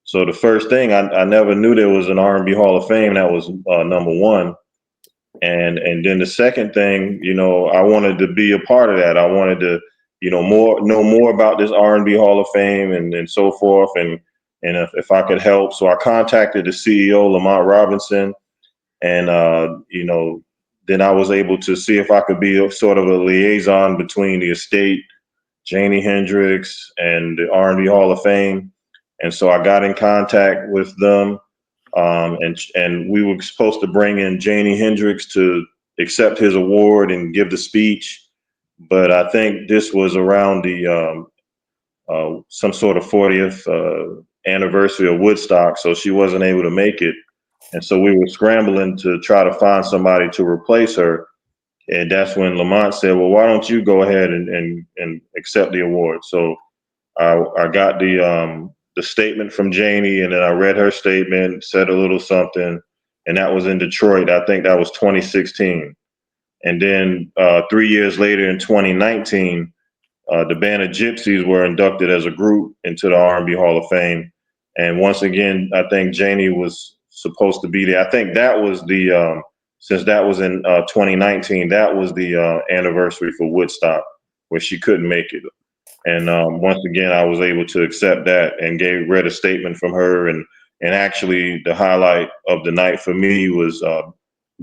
So the first thing, I never knew there was an R&B Hall of Fame. That was number one. And then the second thing, I wanted to be a part of that. I wanted to, know more about this R&B Hall of Fame and so forth. And if I could help, so I contacted the CEO, Lamont Robinson, and then I was able to see if I could be sort of a liaison between the estate, Jimi Hendrix, and the R&B Hall of Fame. And so I got in contact with them, and we were supposed to bring in Jimi Hendrix to accept his award and give the speech. But I think this was around the some sort of 40th anniversary of Woodstock, so she wasn't able to make it. And so we were scrambling to try to find somebody to replace her. And that's when Lamont said, well, why don't you go ahead and accept the award? So I got the statement from Janie, and then I read her statement, said a little something, and that was in Detroit. I think that was 2016. And then 3 years later in 2019, the Band of Gypsies were inducted as a group into the R&B Hall of Fame. And once again, I think Janie was supposed to be there. I think that was the since that was in 2019, that was the anniversary for Woodstock, where she couldn't make it. And once again, I was able to accept that and read a statement from her. And actually, the highlight of the night for me was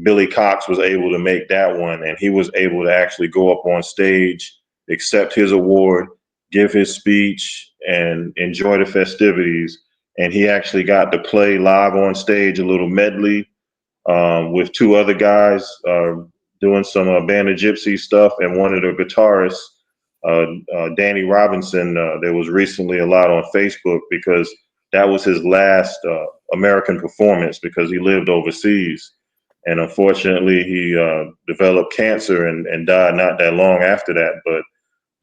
Billy Cox was able to make that one, and he was able to actually go up on stage, accept his award, give his speech, and enjoy the festivities. And he actually got to play live on stage a little medley with two other guys doing some Band of Gypsy stuff, and one of the guitarists, Danny Robinson. There was recently a lot on Facebook because that was his last American performance because he lived overseas. And unfortunately, he developed cancer and died not that long after that. But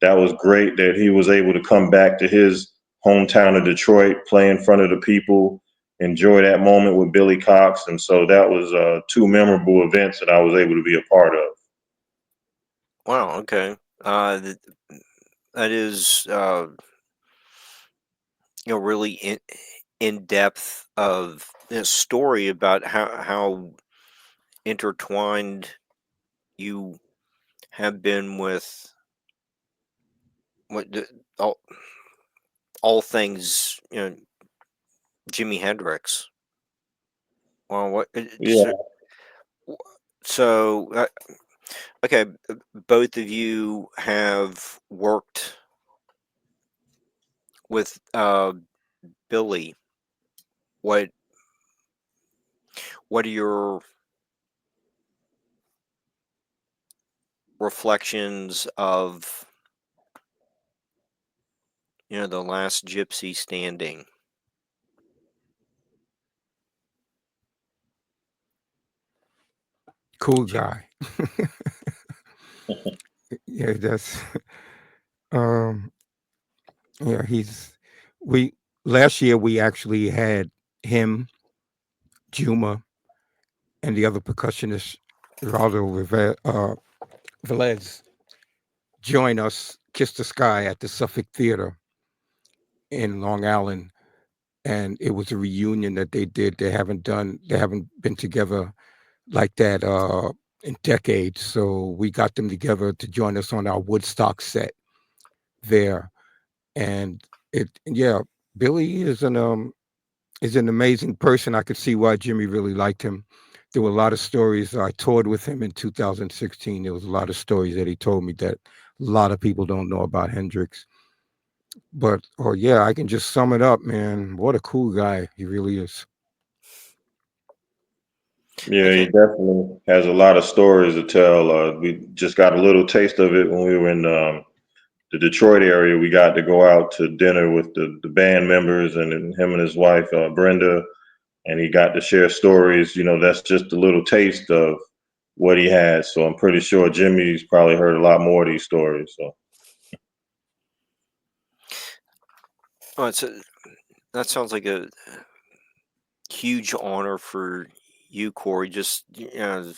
that was great that he was able to come back to his hometown of Detroit, play in front of the people, enjoy that moment with Billy Cox. And so that was two memorable events that I was able to be a part of. Wow. Okay. That is really in depth of this story about how intertwined you have been with what all things Jimi Hendrix. Well, what? Yeah. So okay, both of you have worked with Billy. What are your reflections of the last gypsy standing? Cool guy. Yeah, that's yeah, we last year we actually had him Juma, and the other percussionist, Velez, join us, Kiss the Sky, at the Suffolk Theater in Long Island. And it was a reunion that they did. They haven't been together like that in decades. So we got them together to join us on our Woodstock set there. And Billy is an amazing person. I could see why Jimmy really liked him. There were a lot of stories. I toured with him in 2016. There was a lot of stories that he told me that a lot of people don't know about Hendrix. But I can just sum it up, man. What a cool guy he really is. Yeah, he definitely has a lot of stories to tell. We just got a little taste of it when we were in the Detroit area. We got to go out to dinner with the band members and him and his wife, Brenda, and he got to share stories. You know, that's just a little taste of what he has. So I'm pretty sure Jimmy's probably heard a lot more of these stories. So. Oh, that sounds like a huge honor for you, Corey. Just kind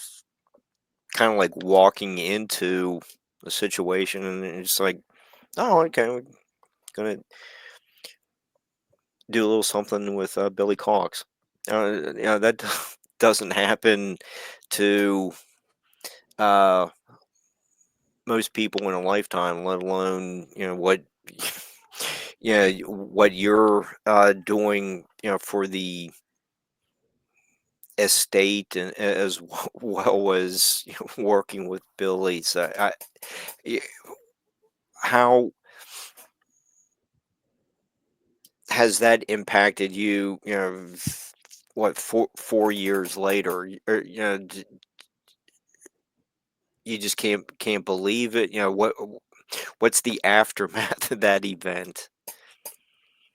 of like walking into a situation and it's like, oh, okay, we're gonna do a little something with Billy Cox. That doesn't happen to most people in a lifetime, let alone what what you're doing for the estate and as well as working with Billy. So how has that impacted you? What 4 years later, or you just can't believe it. What's the aftermath of that event?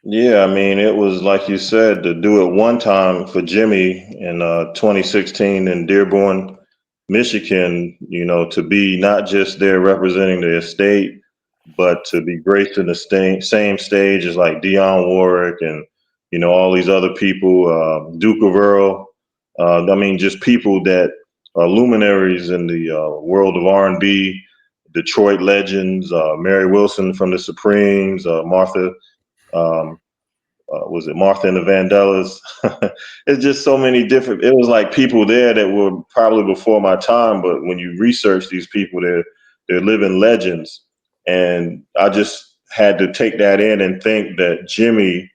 Yeah, I mean, it was like you said, to do it one time for Jimmy in 2016 in Dearborn, Michigan, you know, to be not just there representing the estate, but to be graced in the same stage as like Dionne Warwick and, you know, all these other people, Duke of Earl. I mean, just people that are luminaries in the world of R&B, Detroit legends, Mary Wilson from the Supremes, Martha. Um, was it Martha and the Vandellas? It's just so many different. It was like people there that were probably before my time, but when you research these people, they're living legends, and I just had to take that in and think that Jimmy,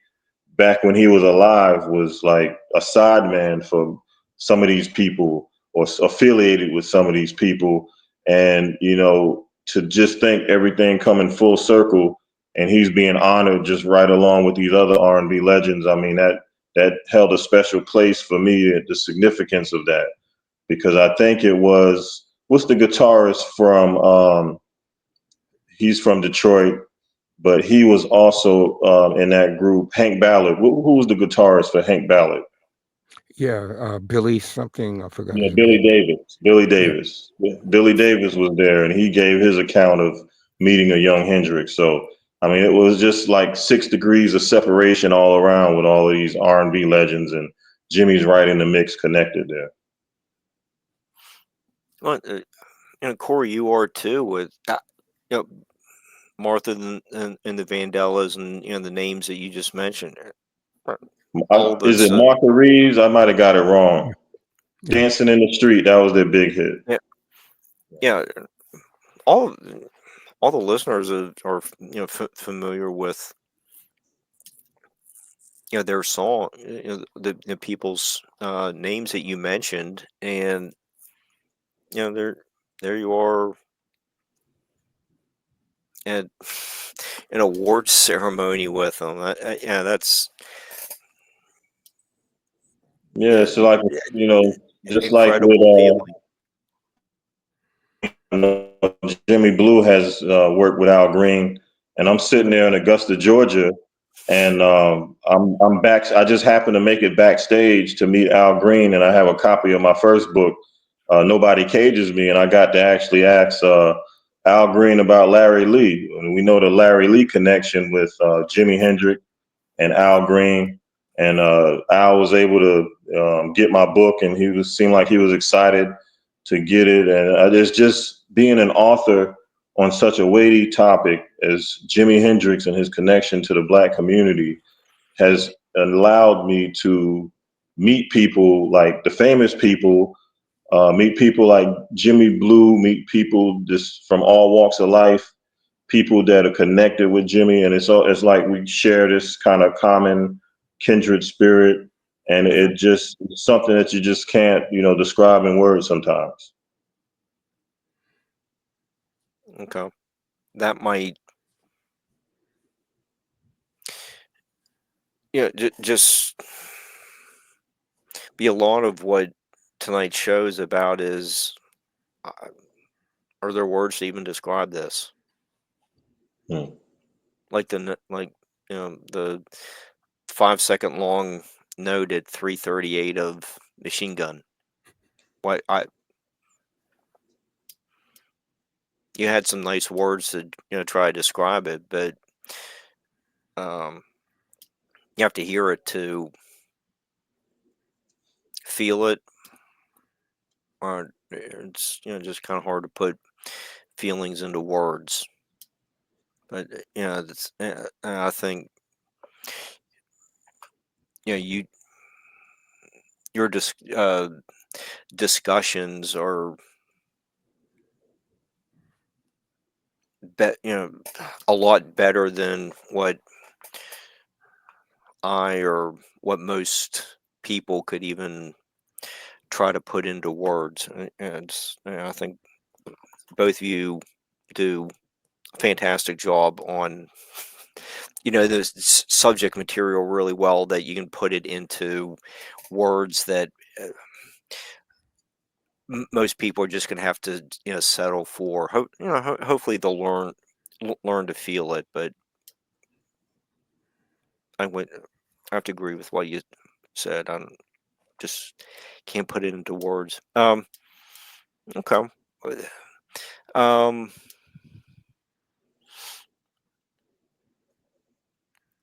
back when he was alive, was like a sideman for some of these people or affiliated with some of these people, and you know, to just think everything coming full circle and he's being honored just right along with these other R&B legends. I mean, that held a special place for me, the significance of that, because I think it was, what's the guitarist from, he's from Detroit, but he was also in that group, Hank Ballard. Who was the guitarist for Hank Ballard? Yeah, Billy something, I forgot Yeah, his Billy name. Davis. Billy Yeah. Davis. Billy Davis was there, and he gave his account of meeting a young Hendrix. So, I mean, it was just like 6 degrees of separation all around with all of these R&B legends, and Jimmy's right in the mix, connected there. Well, Corey, you are too with you know Martha and the Vandellas and the names that you just mentioned. All Is it this, Martha Reeves? I might have got it wrong. Yeah. Dancing in the Street, that was their big hit. yeah, all the listeners are familiar with their song, the people's names that you mentioned, and there you are at an awards ceremony with them. That's Yeah, so like, you know, an just like incredible with feeling. Jimmy Blue has worked with Al Green, and I'm sitting there in Augusta, Georgia, and I'm back. I just happened to make it backstage to meet Al Green, and I have a copy of my first book, Nobody Cages Me, and I got to actually ask Al Green about Larry Lee. And we know the Larry Lee connection with Jimi Hendrix and Al Green, And Al was able to get my book, and seemed like he was excited to get it. And it's just being an author on such a weighty topic as Jimi Hendrix and his connection to the Black community has allowed me to meet people like the famous people, meet people like Jimmy Blue, meet people just from all walks of life, people that are connected with Jimmy, and it's like we share this kind of common kindred spirit, and it just something that you just can't describe in words sometimes. Okay, that might just be a lot of what tonight's show is about. Is are there words to even describe this? Hmm. Like the 5 second long note at 3:38 of Machine Gun. Why you had some nice words to try to describe it, but you have to hear it to feel it, or it's just kind of hard to put feelings into words. But that's I think your discussions are a lot better than what or what most people could even try to put into words. And I think both of you do a fantastic job on the subject material really well, that you can put it into words that most people are just going to have to settle for. Hopefully they'll learn to feel it, but I have to agree with what you said. I just can't put it into words. Okay. Um,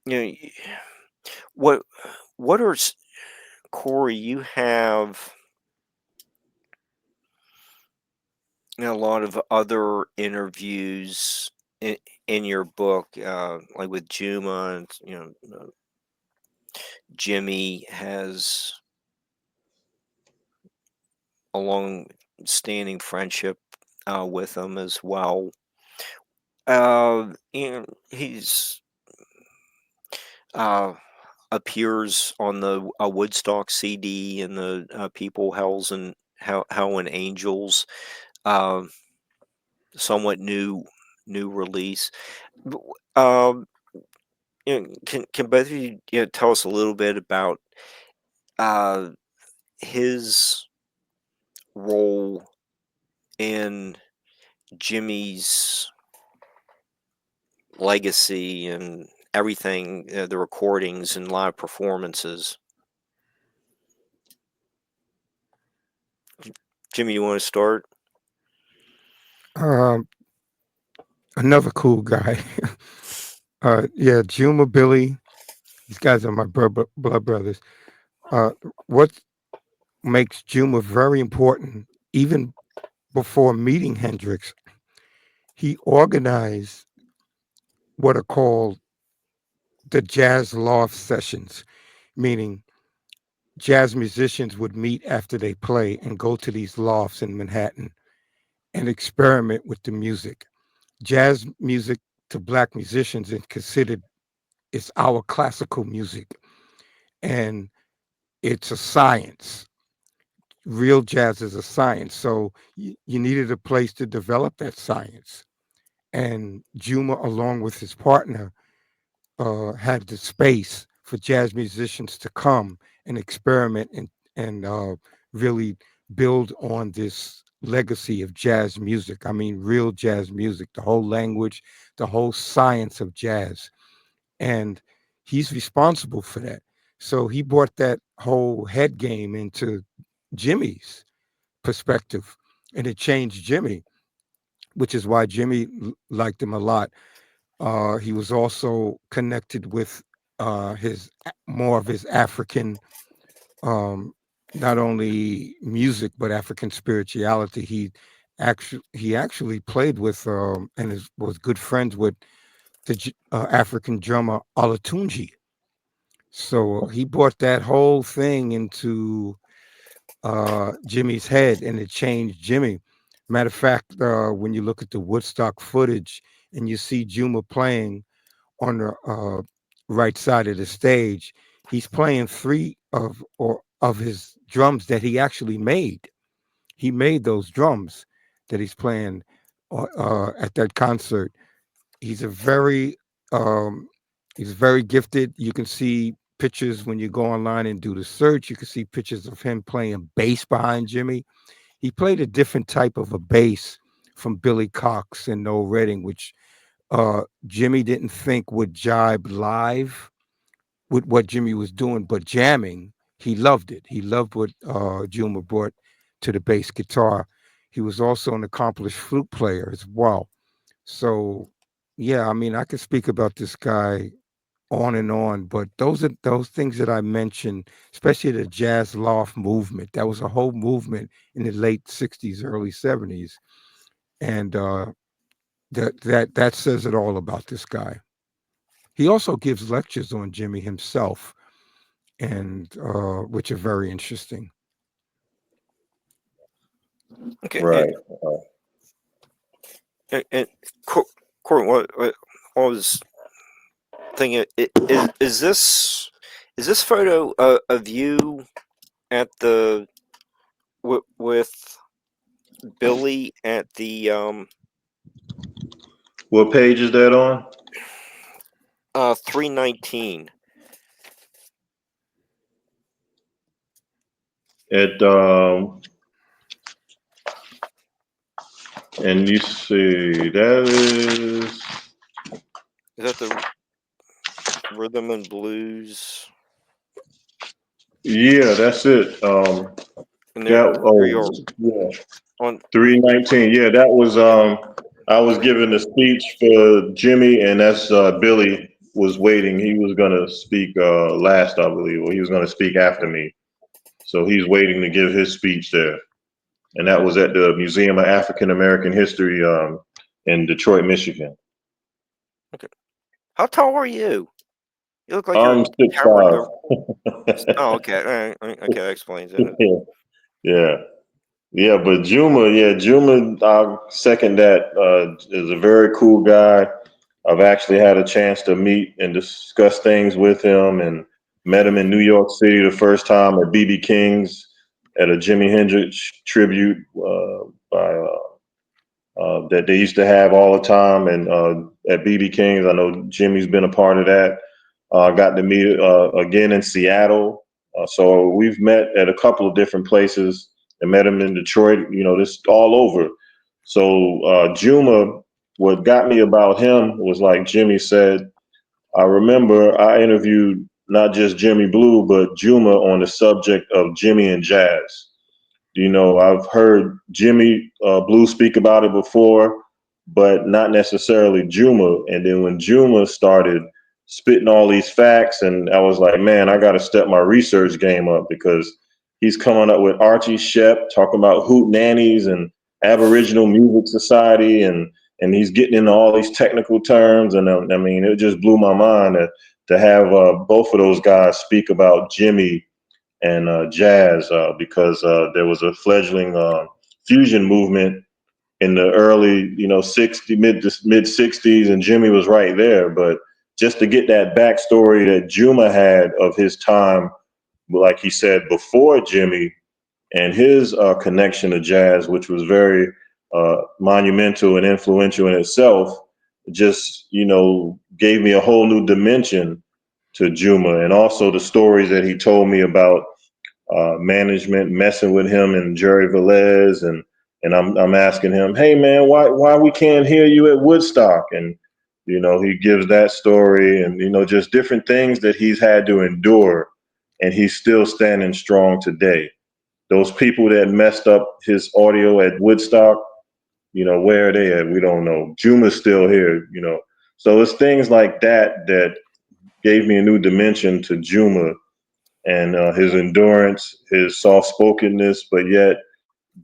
you know, what are Corey? You have a lot of other interviews in your book, like with Juma, and Jimmy has a long-standing friendship with him as well. He's appears on the Woodstock CD and the People, Hells, and Hell and Angels. Um, Somewhat new release. Um, can both of you, tell us a little bit about uh, his role in Jimmy's legacy and everything, the recordings and live performances? Jimmy, you want to start? Another cool guy. Yeah, Juma, Billy. These guys are my blood brothers. What makes Juma very important, even before meeting Hendrix, he organized what are called the jazz loft sessions, meaning jazz musicians would meet after they play and go to these lofts in Manhattan and experiment with the music. Jazz music to Black musicians is considered it's our classical music, and it's a science. Real jazz is a science, so you needed a place to develop that science. And Juma, along with his partner, had the space for jazz musicians to come and experiment and really build on this legacy of jazz music. I mean, real jazz music, the whole language, the whole science of jazz. And he's responsible for that. So he brought that whole head game into Jimmy's perspective, and it changed Jimmy, which is why Jimmy liked him a lot. He was also connected with his more of his African, not only music but African spirituality. He actually played with and was good friends with the African drummer Olatunji. So he brought that whole thing into Jimmy's head, and it changed Jimmy. Matter of fact, when you look at the Woodstock footage and you see Juma playing on the right side of the stage, he's playing three of his drums that he actually made. He made those drums that he's playing at that concert. He's a very um, he's very gifted. You can see pictures when you go online and do the search. You can see pictures of him playing bass behind Jimmy. He played a different type of a bass from Billy Cox and Noel Redding, which Jimmy didn't think would jibe live with what Jimmy was doing, but jamming, he loved it. He loved what Juma brought to the bass guitar. He was also an accomplished flute player as well. So, yeah, I mean, I could speak about this guy on and on, but those are those things that I mentioned, especially the jazz loft movement. That was a whole movement in the late '60s, early '70s, and that says it all about this guy. He also gives lectures on Jimmy himself, and which are very interesting. Okay, Right. and Corey, what I was thinking, is this photo of you at the with Billy at the What page is that on? 319? At and you see that is Is that the rhythm and blues? yeah, that's it. And there you are Yeah, on. 319. Yeah, that was I was giving a speech for Jimmy, and that's Billy was waiting. He was gonna speak last, I believe, or he was gonna speak after me. So he's waiting to give his speech there. And that was at the Museum of African American History in Detroit, Michigan. Okay. How tall are you? You look like you're I'm towering 6'5". over. Oh, okay. Okay, that explains it. Yeah. Yeah, but Juma, I'll second that. Is a very cool guy. I've actually had a chance to meet and discuss things with him, and met him in New York City the first time at BB King's at a Jimi Hendrix tribute by that they used to have all the time, and at BB King's. I know Jimmy's been a part of that. I got to meet again in Seattle. So we've met at a couple of different places and met him in Detroit, this all over. So Juma, what got me about him was like Jimmy said, I remember I interviewed not just Jimmy Blue, but Juma on the subject of Jimmy and jazz. I've heard Jimmy Blue speak about it before, but not necessarily Juma. And then when Juma started spitting all these facts, and I was like, man, I got to step my research game up, because he's coming up with Archie Shepp talking about hoot nannies and Aboriginal Music Society, and he's getting into all these technical terms. And I mean, it just blew my mind to have both of those guys speak about Jimmy and jazz, because there was a fledgling fusion movement in the early, 60 mid 60s, and Jimmy was right there. But just to get that backstory that Juma had of his time, like he said, before Jimmy, and his connection to jazz, which was very monumental and influential in itself, just gave me a whole new dimension to Juma, and also the stories that he told me about management messing with him and Jerry Velez, and I'm asking him, hey man, why we can't hear you at Woodstock? And he gives that story, and just different things that he's had to endure, and he's still standing strong today. Those people that messed up his audio at Woodstock, where are they at? We don't know. Juma's still here. So it's things like that that gave me a new dimension to Juma and his endurance, his soft spokenness, but yet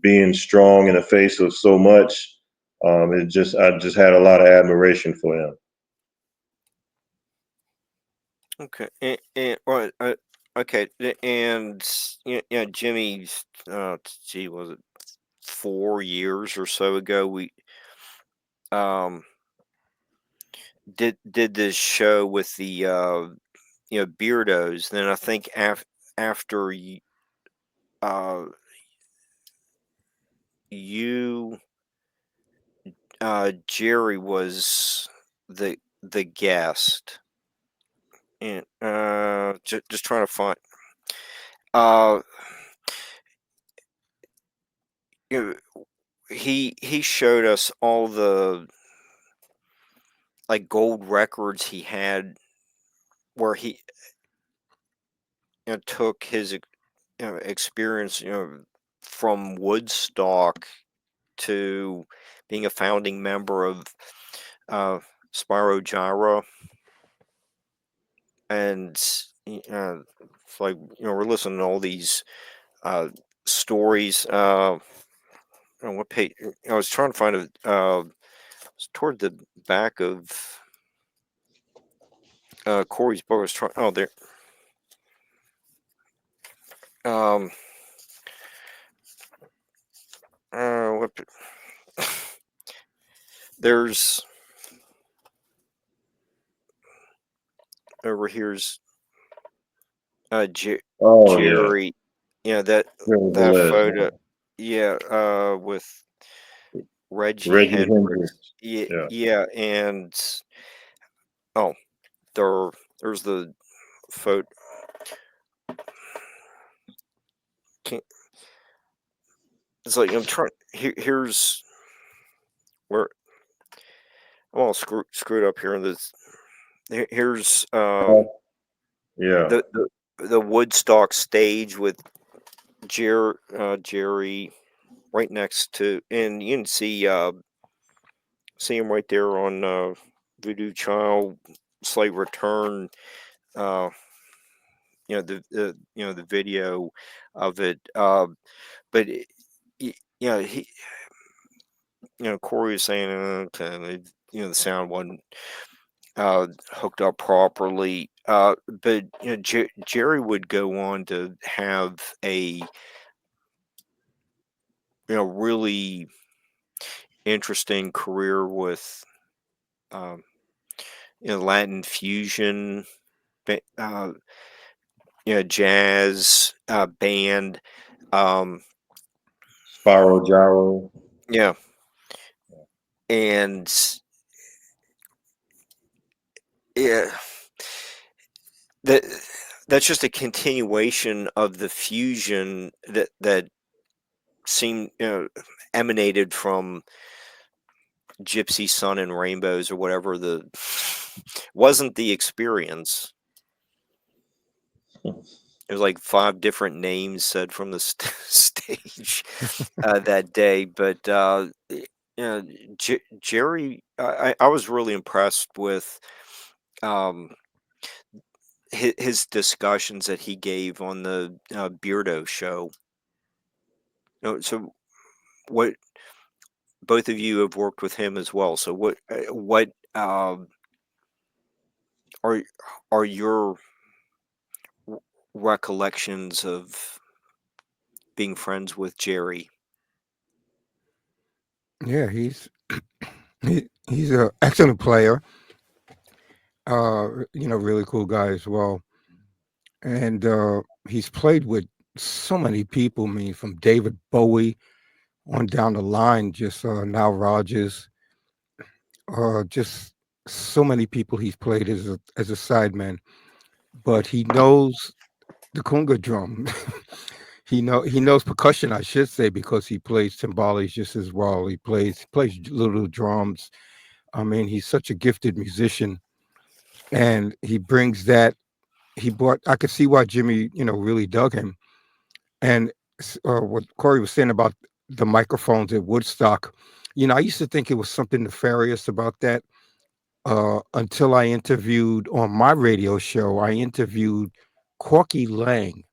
being strong in the face of so much. I just had a lot of admiration for him. Okay, okay, and yeah, Jimmy, gee, was it 4 years or so ago? We um did this show with the Beardos. Then I think after uh you Jerry was the guest, and just trying to find uh you know, he showed us all the like gold records he had where he took his experience from Woodstock to being a founding member of uh, Spyro Gyra, and it's like we're listening to all these stories. On what page? I was trying to find a. It's toward the back of Corey's book. I was trying. Oh, there. Um. What? There's over here's Oh yeah, Jerry. That Jerry that Velez, photo. Yeah. With Reggie Reggie Hendrix. Hendrix. Yeah. Yeah. Yeah. And oh, there's the photo. Can't, it's like I'm trying. Here's where I'm all screwed up here. In this, here's Yeah. the Woodstock stage with Jerry right next to, and you can see him right there on Voodoo Child, Slave Return. Uh, the video of it. But he, Corey was saying, okay, the sound wasn't hooked up properly. But Jerry would go on to have a really interesting career with Latin fusion, jazz band. Spyro Gyro. Yeah, and yeah, that that's just a continuation of the fusion that seemed emanated from Gypsy Sun and Rainbows or whatever the wasn't the experience. It was like 5 different names said from the stage that day, but Jerry, I was really impressed with um, his discussions that he gave on the Beardo show. So what both of you have worked with him as well. So what are your recollections of being friends with Jerry? Yeah, he's an excellent player. Really cool guy as well. And he's played with so many people. I mean, from David Bowie on down the line, just Nile Rodgers, just so many people he's played as a sideman. But he knows the conga drum. he knows percussion, I should say, because he plays timbales just as well. He plays little drums. I mean, he's such a gifted musician, and he brings that. I could see why Jimmy, really dug him. And what Corey was saying about the microphones at Woodstock, I used to think it was something nefarious about that. until I interviewed on my radio show. I interviewed Corky Lang,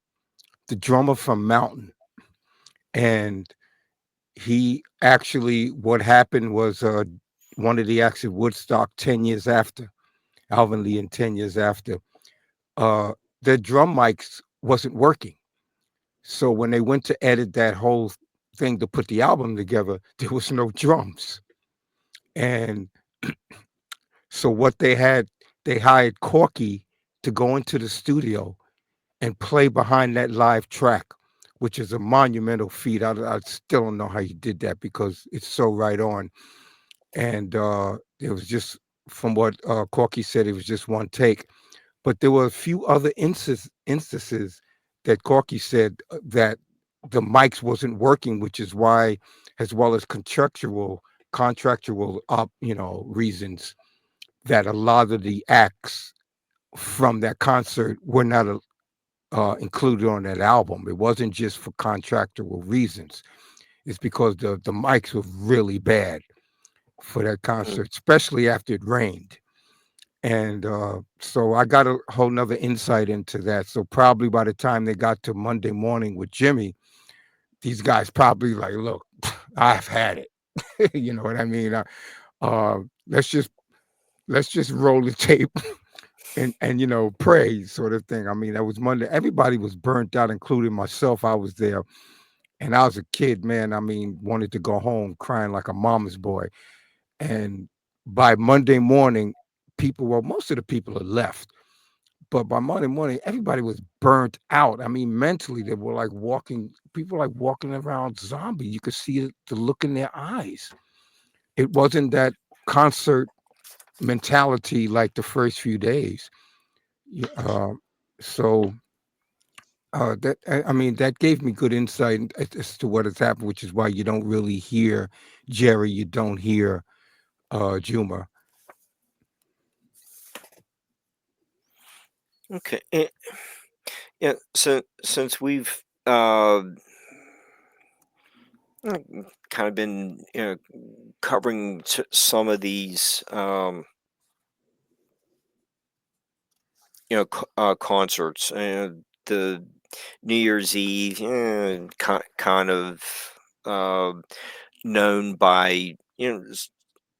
the drummer from Mountain, and he actually, what happened was, one of the acts at Woodstock 10 years after, Alvin Lee, and 10 years after, uh, their drum mics wasn't working. So when they went to edit that whole thing to put the album together, there was no drums. And so what they had, they hired Corky to go into the studio and play behind that live track, which is a monumental feat. I still don't know how you did that because it's so right on. And it was just, from what Corky said, it was just one take. But there were a few other instances that Corky said that the mics wasn't working, which is why, as well as contractual reasons, that a lot of the acts from that concert were not included on that album. It wasn't just for contractual reasons. It's because the mics were really bad for that concert, especially after it rained. And so I got a whole nother insight into that. So probably by the time they got to Monday morning with Jimmy, these guys probably like, look, I've had it. You know what I mean? Uh, let's just roll the tape and pray, sort of thing. I mean, that was Monday. Everybody was burnt out, including myself. I was there, and I was a kid, man. I mean, wanted to go home crying like a mama's boy. And by Monday morning, most of the people had left. But by Monday morning, everybody was burnt out. I mean, mentally, they were like people like walking around zombie. You could see the look in their eyes. It wasn't that concert mentality like the first few days. Uh, so I mean, that gave me good insight as to what has happened, which is why you don't really hear Jerry, you don't hear Juma. Okay. Yeah. So since we've kind of been covering some of these concerts, the New Year's Eve, kind of uh, known by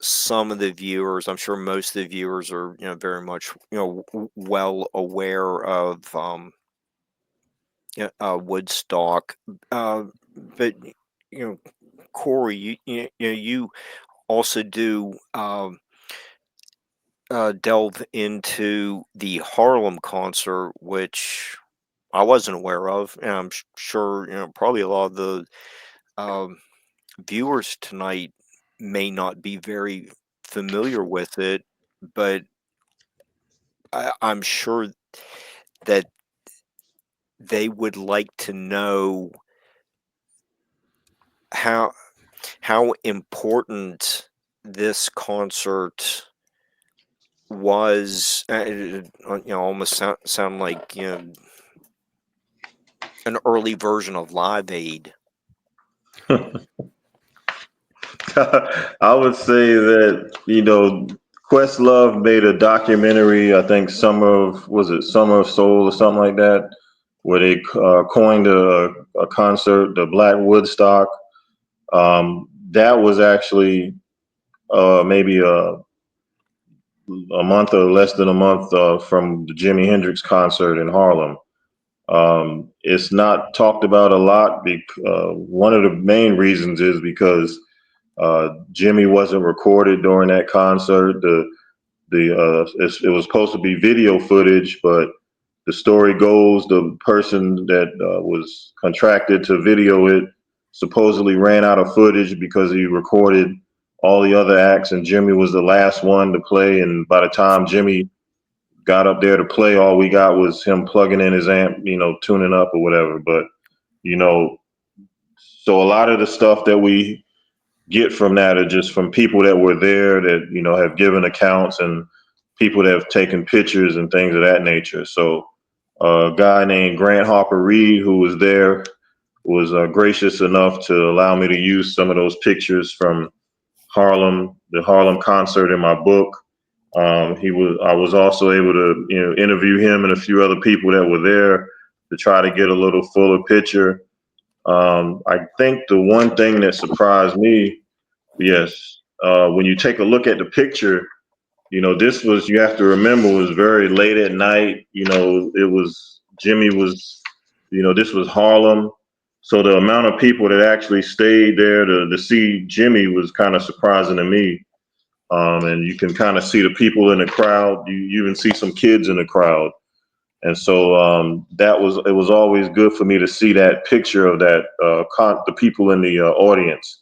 some of the viewers. I'm sure most of the viewers are very much well aware of Woodstock, but you know Corey, you also do delve into the Harlem concert, which I wasn't aware of, and I'm sure probably a lot of the um, viewers tonight may not be very familiar with it, but I'm sure that they would like to know how important this concert was. Almost sound like an early version of Live Aid. I would say that, Questlove made a documentary, I think Summer of Soul or something like that, where they coined a concert, the Black Woodstock. That was actually maybe a month or less than a month from the Jimi Hendrix concert in Harlem. It's not talked about a lot. One of the main reasons is because Jimmy wasn't recorded during that concert. It was supposed to be video footage, but the story goes the person that was contracted to video it supposedly ran out of footage because he recorded all the other acts, and Jimmy was the last one to play. And by the time Jimmy got up there to play, all we got was him plugging in his amp, tuning up or whatever. But you know, so a lot of the stuff that we get from that are just from people that were there that have given accounts, and people that have taken pictures and things of that nature. So a guy named Grant Harper Reed, who was there, was gracious enough to allow me to use some of those pictures from the Harlem concert in my book. I was also able to, interview him and a few other people that were there to try to get a little fuller picture. I think the one thing that surprised me, yes, when you take a look at the picture, this was, you have to remember, was very late at night. It was, Jimmy was, this was Harlem. So the amount of people that actually stayed there to see Jimmy was kind of surprising to me. And you can kind of see the people in the crowd. You even see some kids in the crowd. And so it was always good for me to see that picture of that, the people in the audience.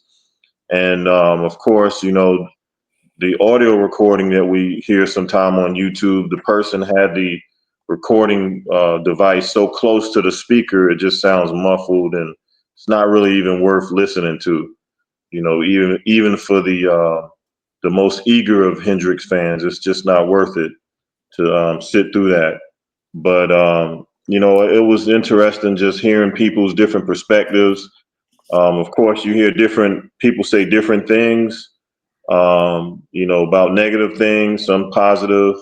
And of course, the audio recording that we hear sometime on YouTube, the person had the recording device so close to the speaker, it just sounds muffled, and it's not really even worth listening to. Even for the most eager of Hendrix fans, it's just not worth it to sit through that. But it was interesting just hearing people's different perspectives. Of course, you hear different people say different things, about negative things, some positive.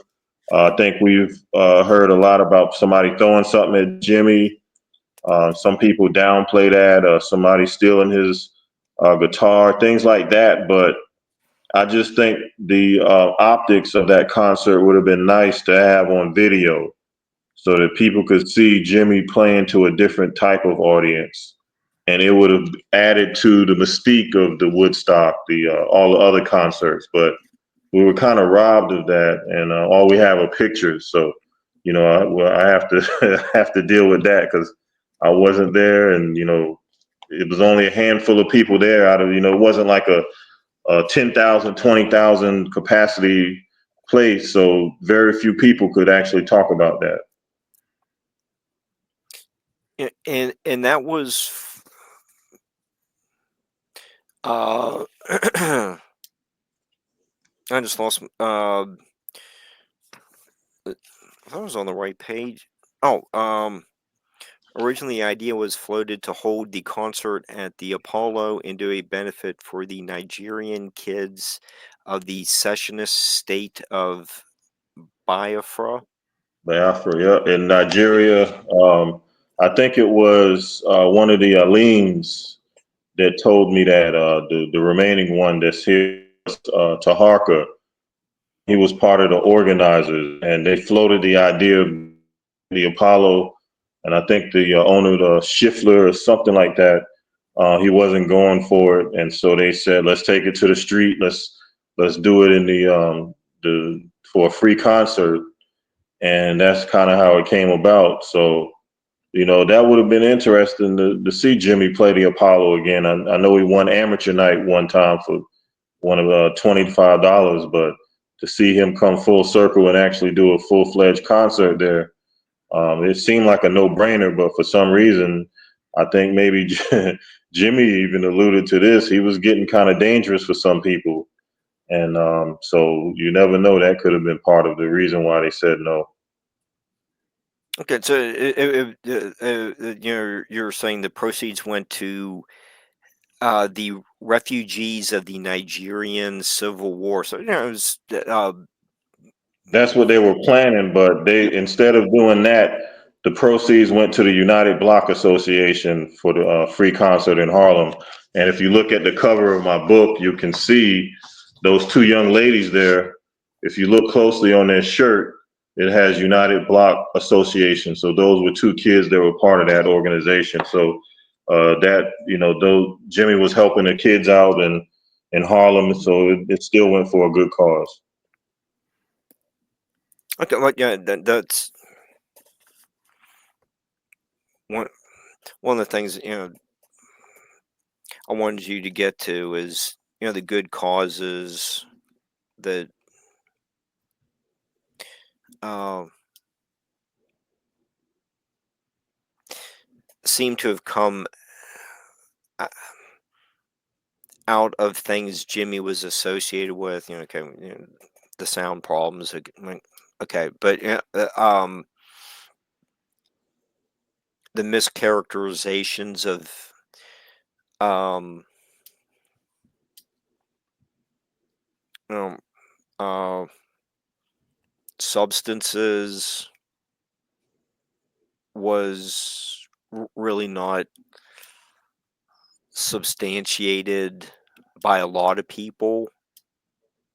I think we've heard a lot about somebody throwing something at Jimmy. Some people downplay that, somebody stealing his guitar, things like that. But I just think the optics of that concert would have been nice to have on video so that people could see Jimmy playing to a different type of audience. And it would have added to the mystique of the Woodstock, the all the other concerts. But we were kind of robbed of that, and all we have are pictures. So, I have to have to deal with that because I wasn't there, and it was only a handful of people there. Out of it wasn't like a 10,000, 20,000 capacity place, so very few people could actually talk about that. And that was I just lost I thought I was on the right page. Originally the idea was floated to hold the concert at the Apollo and do a benefit for the Nigerian kids of the secessionist state of Biafra. Biafra, yeah, in Nigeria. I think it was one of the Aliens that told me that the remaining one that's here, Taharka, he was part of the organizers, and they floated the idea of the Apollo, and I think the owner, the Schiffler or something like that, he wasn't going for it, and so they said, let's take it to the street, let's do it in the for a free concert, and that's kind of how it came about. So that would have been interesting to see Jimmy play the Apollo again. I know he won amateur night one time for one of $25, but to see him come full circle and actually do a full-fledged concert there, it seemed like a no-brainer. But for some reason, I think maybe Jimmy even alluded to this. He was getting kind of dangerous for some people, and so you never know. That could have been part of the reason why they said no. Okay, so you're saying the proceeds went to the refugees of the Nigerian Civil War. So it was That's what they were planning, but they, instead of doing that, the proceeds went to the United Block Association for the free concert in Harlem. And if you look at the cover of my book, you can see those two young ladies there. If you look closely on their shirt, it has United Block Association. So those were two kids that were part of that organization. So that, though Jimmy was helping the kids out in Harlem, so it still went for a good cause. okay. Like that's one of the things I wanted you to get to is the good causes that seem to have come out of things Jimmy was associated with. Okay, the sound problems. Okay, but the mischaracterizations of you know, substances was really not substantiated by a lot of people,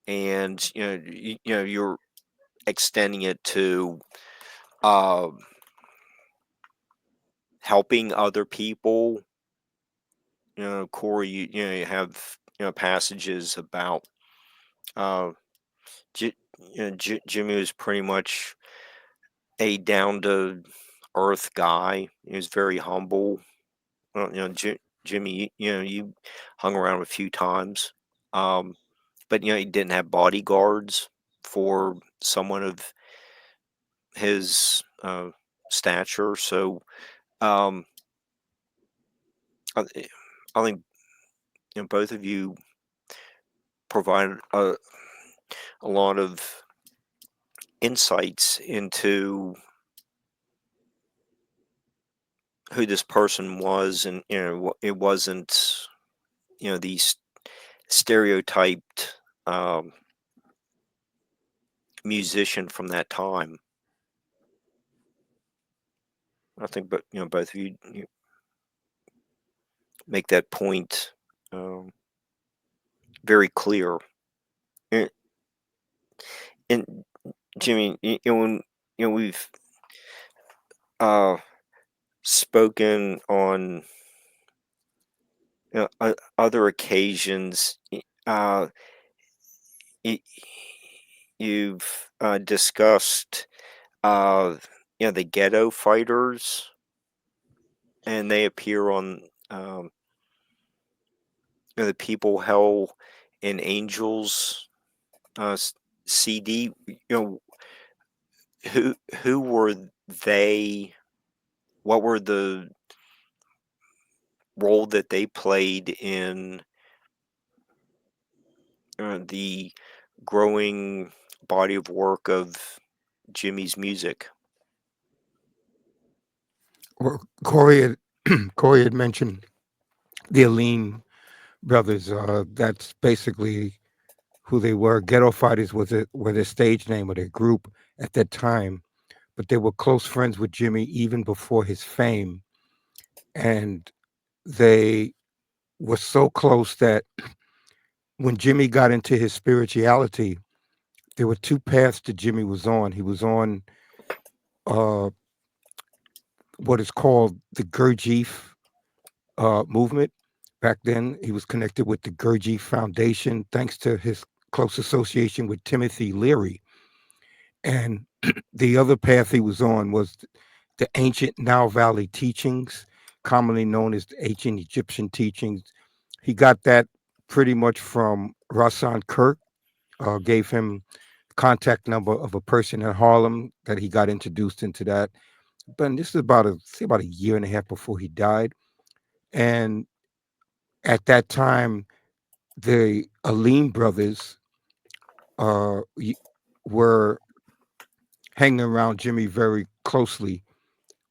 and you're extending it to uh, helping other people. Corey, you have passages about Jimmy was pretty much a down to earth guy. He was very humble. Well, Jimmy, you hung around a few times, but he didn't have bodyguards for someone of his stature. So um, I, I think both of you provide a lot of insights into who this person was, and it wasn't these stereotyped musician from that time. I think, but both of you make that point very clear. And Jimmy, when we've spoken on other occasions, you've discussed the ghetto fighters, and they appear on the People, Hell, and Angels CD. Who were they? What were the role that they played in the growing body of work of Jimmy's music? Well, Corey had mentioned the Aleem brothers. That's basically who they were. Ghetto Fighters were their stage name of their group at that time, but they were close friends with Jimmy even before his fame, and they were so close that when Jimmy got into his spirituality, there were two paths that Jimmy was on. He was on uh, what is called the Gurdjieff movement. Back then, he was connected with the Gurdjieff Foundation, thanks to his close association with Timothy Leary. And the other path he was on was the ancient Nile Valley teachings, commonly known as the ancient Egyptian teachings. He got that pretty much from Rasan Kirk, gave him contact number of a person in Harlem that he got introduced into that. But this is about a year and a half before he died. And at that time, the Aleem brothers were hanging around Jimmy very closely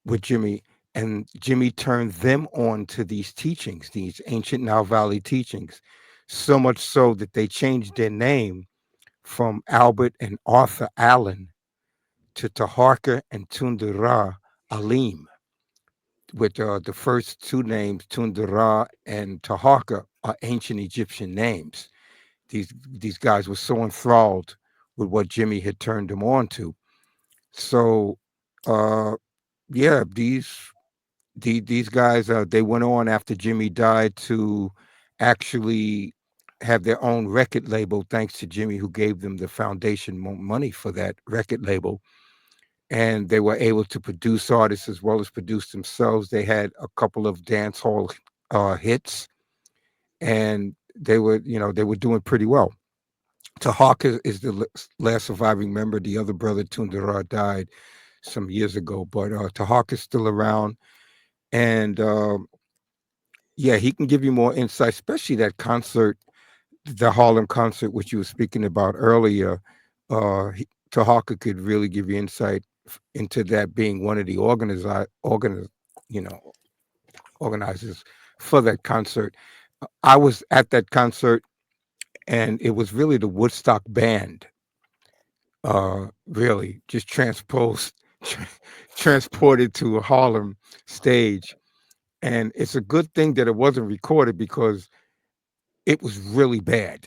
with Jimmy, and Jimmy turned them on to these teachings, these ancient Nile Valley teachings, so much so that they changed their name from Albert and Arthur Allen to Taharka and Tundura Aleem, with the first two names, Tundura and Taharka, are ancient Egyptian names. These guys were so enthralled with what Jimmy had turned them on to. So, yeah, these guys they went on after Jimmy died to actually have their own record label, thanks to Jimmy, who gave them the foundation money for that record label. And they were able to produce artists as well as produce themselves. They had a couple of dance hall hits, and they were doing pretty well. Tahaka is the last surviving member. The other brother, Tundara, died some years ago, but Tahaka is still around. And yeah, he can give you more insight, especially that concert, the Harlem concert, which you were speaking about earlier. Tahaka could really give you insight into that, being one of the organizers for that concert. I was at that concert, and it was really the Woodstock band really just transported to a Harlem stage. And it's a good thing that it wasn't recorded because it was really bad.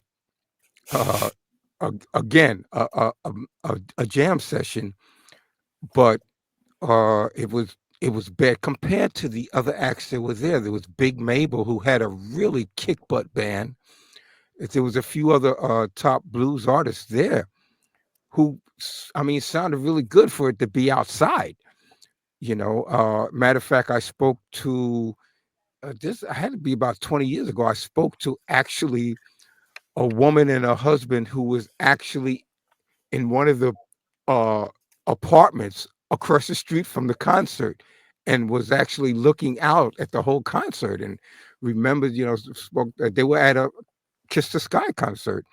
Again, a jam session, but it was bad compared to the other acts that were there. There was Big Mabel, who had a really kick butt band. There was a few other top blues artists there who, I mean, sounded really good for it to be outside. Matter of fact, I spoke to this. I had to be about 20 years ago. I spoke to actually a woman and a husband who was actually in one of the uh, apartments across the street from the concert, and was actually looking out at the whole concert, and remembered, spoke. They were at a Kiss the Sky concert,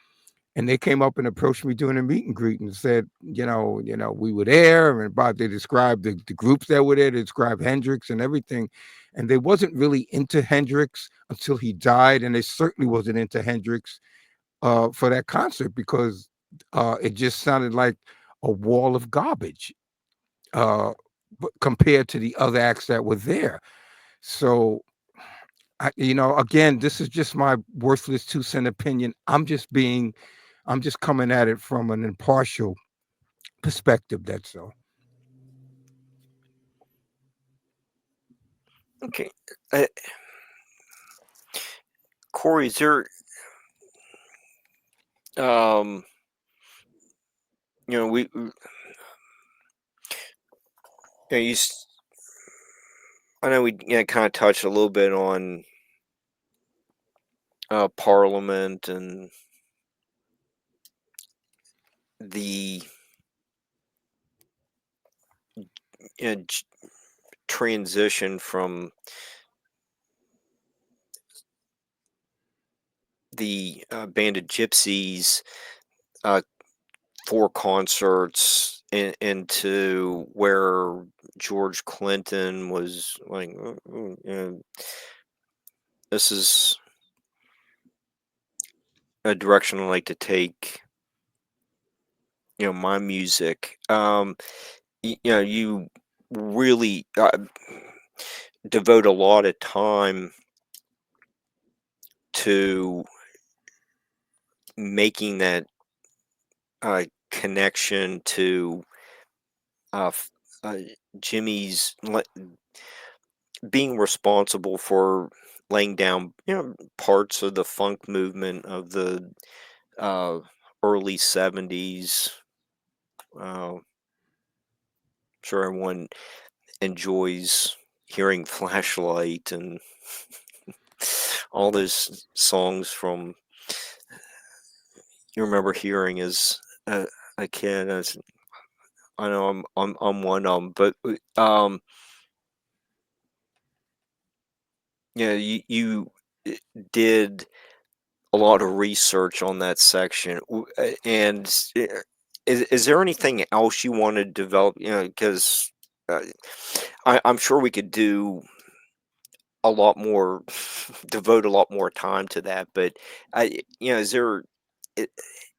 and they came up and approached me during a meet and greet and said, we were there, and about they described the groups that were there, they described Hendrix and everything, and they wasn't really into Hendrix until he died, and they certainly wasn't into Hendrix for that concert because it just sounded like a wall of garbage compared to the other acts that were there. So, again, this is just my worthless 2-cent opinion. I'm just coming at it from an impartial perspective. That's all. Okay. Corey, is there, we, I know we kind of touched a little bit on Parliament and the transition from the Band of Gypsies 4 concerts into where George Clinton was like, this is a direction I like to take, my music. You really devote a lot of time to making that connection to Jimmy's being responsible for laying down parts of the funk movement of the early 70s. Sure, everyone enjoys hearing Flashlight and all those songs from you remember hearing as a kid. I know I'm one of them, but you did a lot of research on that section, and is there anything else you want to develop? Because I'm sure we could do a lot more, devote a lot more time to that. But is there i-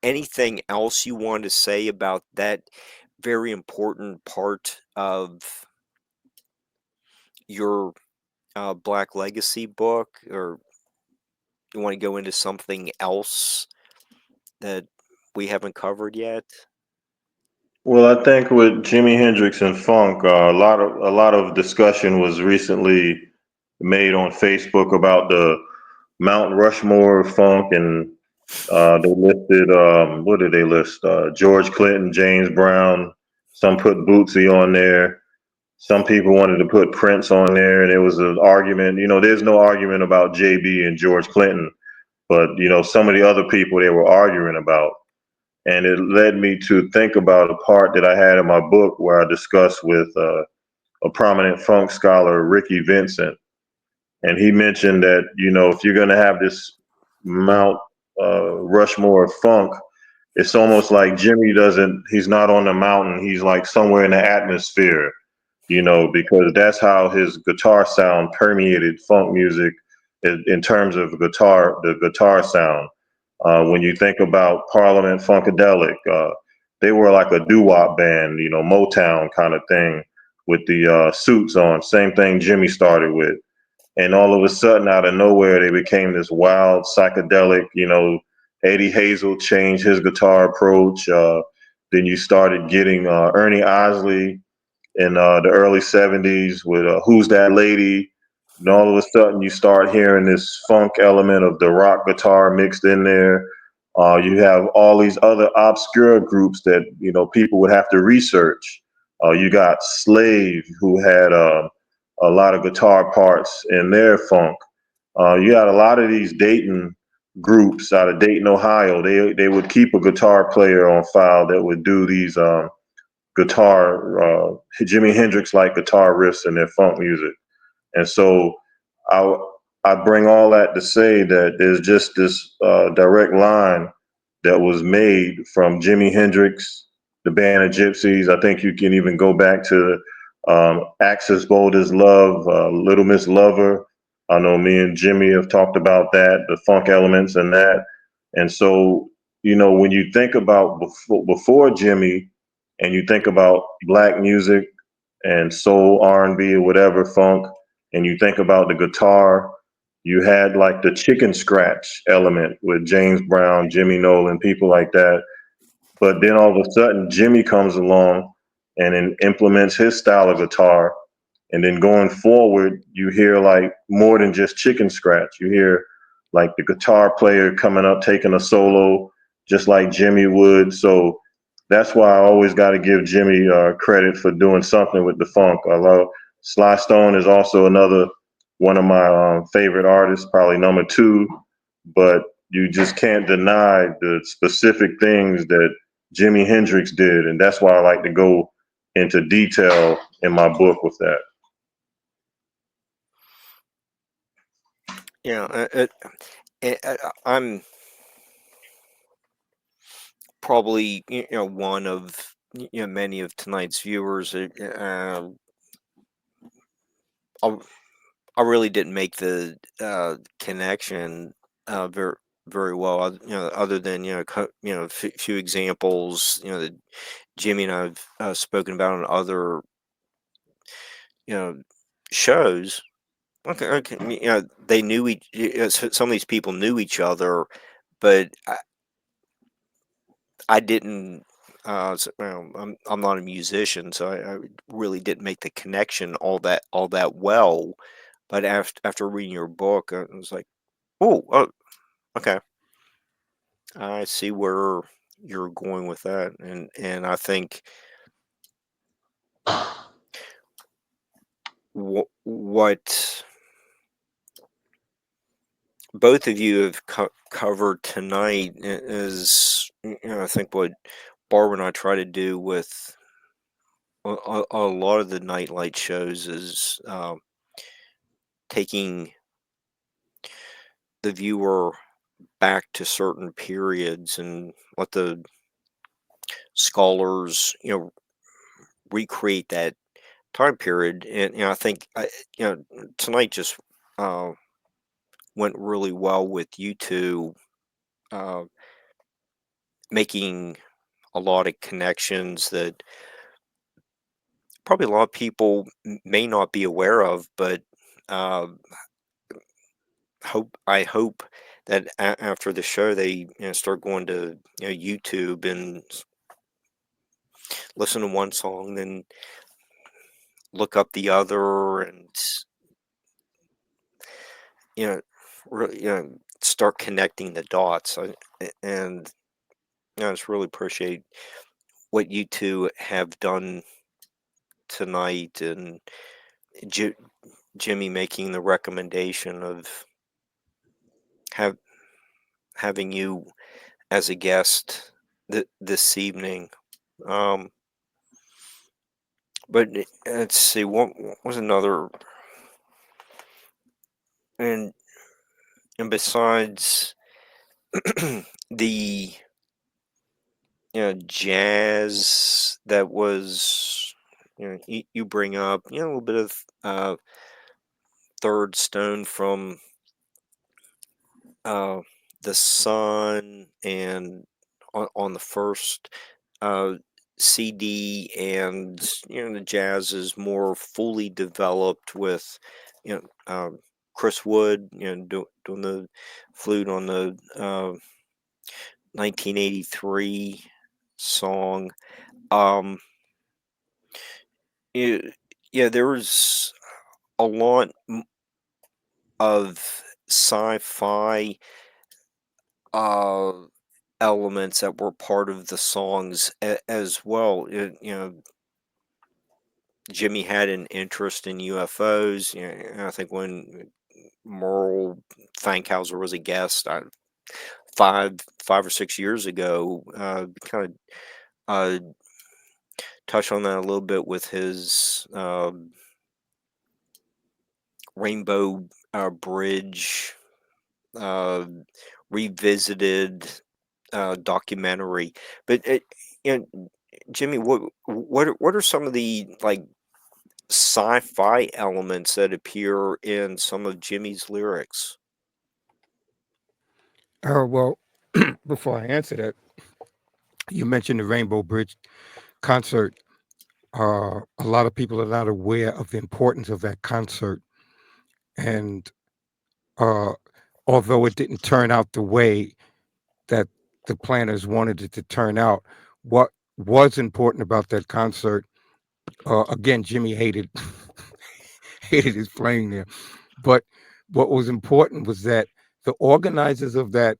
anything else you want to say about that very important part of your Black Legacy book, or you want to go into something else that we haven't covered yet? Well, I think with Jimi Hendrix and funk, a lot of discussion was recently made on Facebook about the Mount Rushmore of funk, and they listed what did they list? George Clinton, James Brown. Some put Bootsy on there. Some people wanted to put Prince on there, and it was an argument. There's no argument about JB and George Clinton, but some of the other people they were arguing about. And it led me to think about a part that I had in my book where I discussed with a prominent funk scholar, Ricky Vincent. And he mentioned that, if you're going to have this Mount Rushmore of funk, it's almost like he's not on the mountain. He's like somewhere in the atmosphere, because that's how his guitar sound permeated funk music in terms of the guitar sound. When you think about Parliament Funkadelic, they were like a doo-wop band, you know, Motown kind of thing with the suits on. Same thing Jimmy started with. And all of a sudden, out of nowhere, they became this wild psychedelic. You know, Eddie Hazel changed his guitar approach. Then you started getting Ernie Osley in the early '70s with "Who's That Lady," and all of a sudden you start hearing this funk element of the rock guitar mixed in there. You have all these other obscure groups that people would have to research. You got Slave, who had a lot of guitar parts in their funk. You got a lot of these Dayton groups out of Dayton, Ohio. They would keep a guitar player on file that would do these guitar, Jimi Hendrix like guitar riffs in their funk music. And so I I bring all that to say that there's just this direct line that was made from Jimi Hendrix, the Band of Gypsies. I think you can even go back to Axis Bold as Love, Little Miss Lover. I know me and Jimmy have talked about that, the funk elements and that. And so, when you think about before Jimmy and you think about black music and soul, R&B, or whatever, funk, and you think about the guitar, you had like the chicken scratch element with James Brown, Jimmy Nolan, people like that. But then all of a sudden, Jimmy comes along and then implements his style of guitar. And then going forward, you hear like more than just chicken scratch. You hear like the guitar player coming up, taking a solo, just like Jimmy would. So that's why I always got to give Jimmy credit for doing something with the funk. I love Sly Stone is also another one of my favorite artists, probably number two. But you just can't deny the specific things that Jimi Hendrix did, and that's why I like to go into detail in my book with that. Yeah, I'm probably one of many of tonight's viewers. I, I really didn't make the connection very very well. Other than few examples that Jimmy and I've spoken about on other you know shows. Okay, okay. They knew some of these people knew each other, but I didn't. I'm not a musician, so I really didn't make the connection all that well. But after reading your book, I was like, oh, okay, I see where you're going with that, and I think what both of you have covered tonight is, I think what Barbara and I try to do with a lot of the nightlight shows is taking the viewer back to certain periods and let the scholars, recreate that time period. And I think tonight just uh, went really well with you two uh, making a lot of connections that probably a lot of people may not be aware of, but uh, I hope that after the show they start going to YouTube and listen to one song, then look up the other, and you know really start connecting the dots. And I just really appreciate what you two have done tonight, and J- Jimmy making the recommendation of have having you as a guest this evening. Um, but let's see, what was another, and besides the jazz that was you bring up a little bit of Third Stone from uh, the Sun, and on the first CD, and the jazz is more fully developed with Chris Wood doing the flute on the 1983 song. It, yeah, there was a lot of sci-fi elements that were part of the songs as well. Jimmy had an interest in UFOs. I think when Merle Fankhauser was a guest, 5 or 6 years ago, kind of uh, touched on that a little bit with his Rainbow Bridge uh, revisited documentary. But Jimmy, what are some of the sci-fi elements that appear in some of Jimmy's lyrics? Well, before I answer that, you mentioned the Rainbow Bridge concert. A lot of people are not aware of the importance of that concert, and uh, although it didn't turn out the way that the planners wanted it to turn out, what was important about that concert, again, Jimmy hated hated his playing there, but what was important was that the organizers of that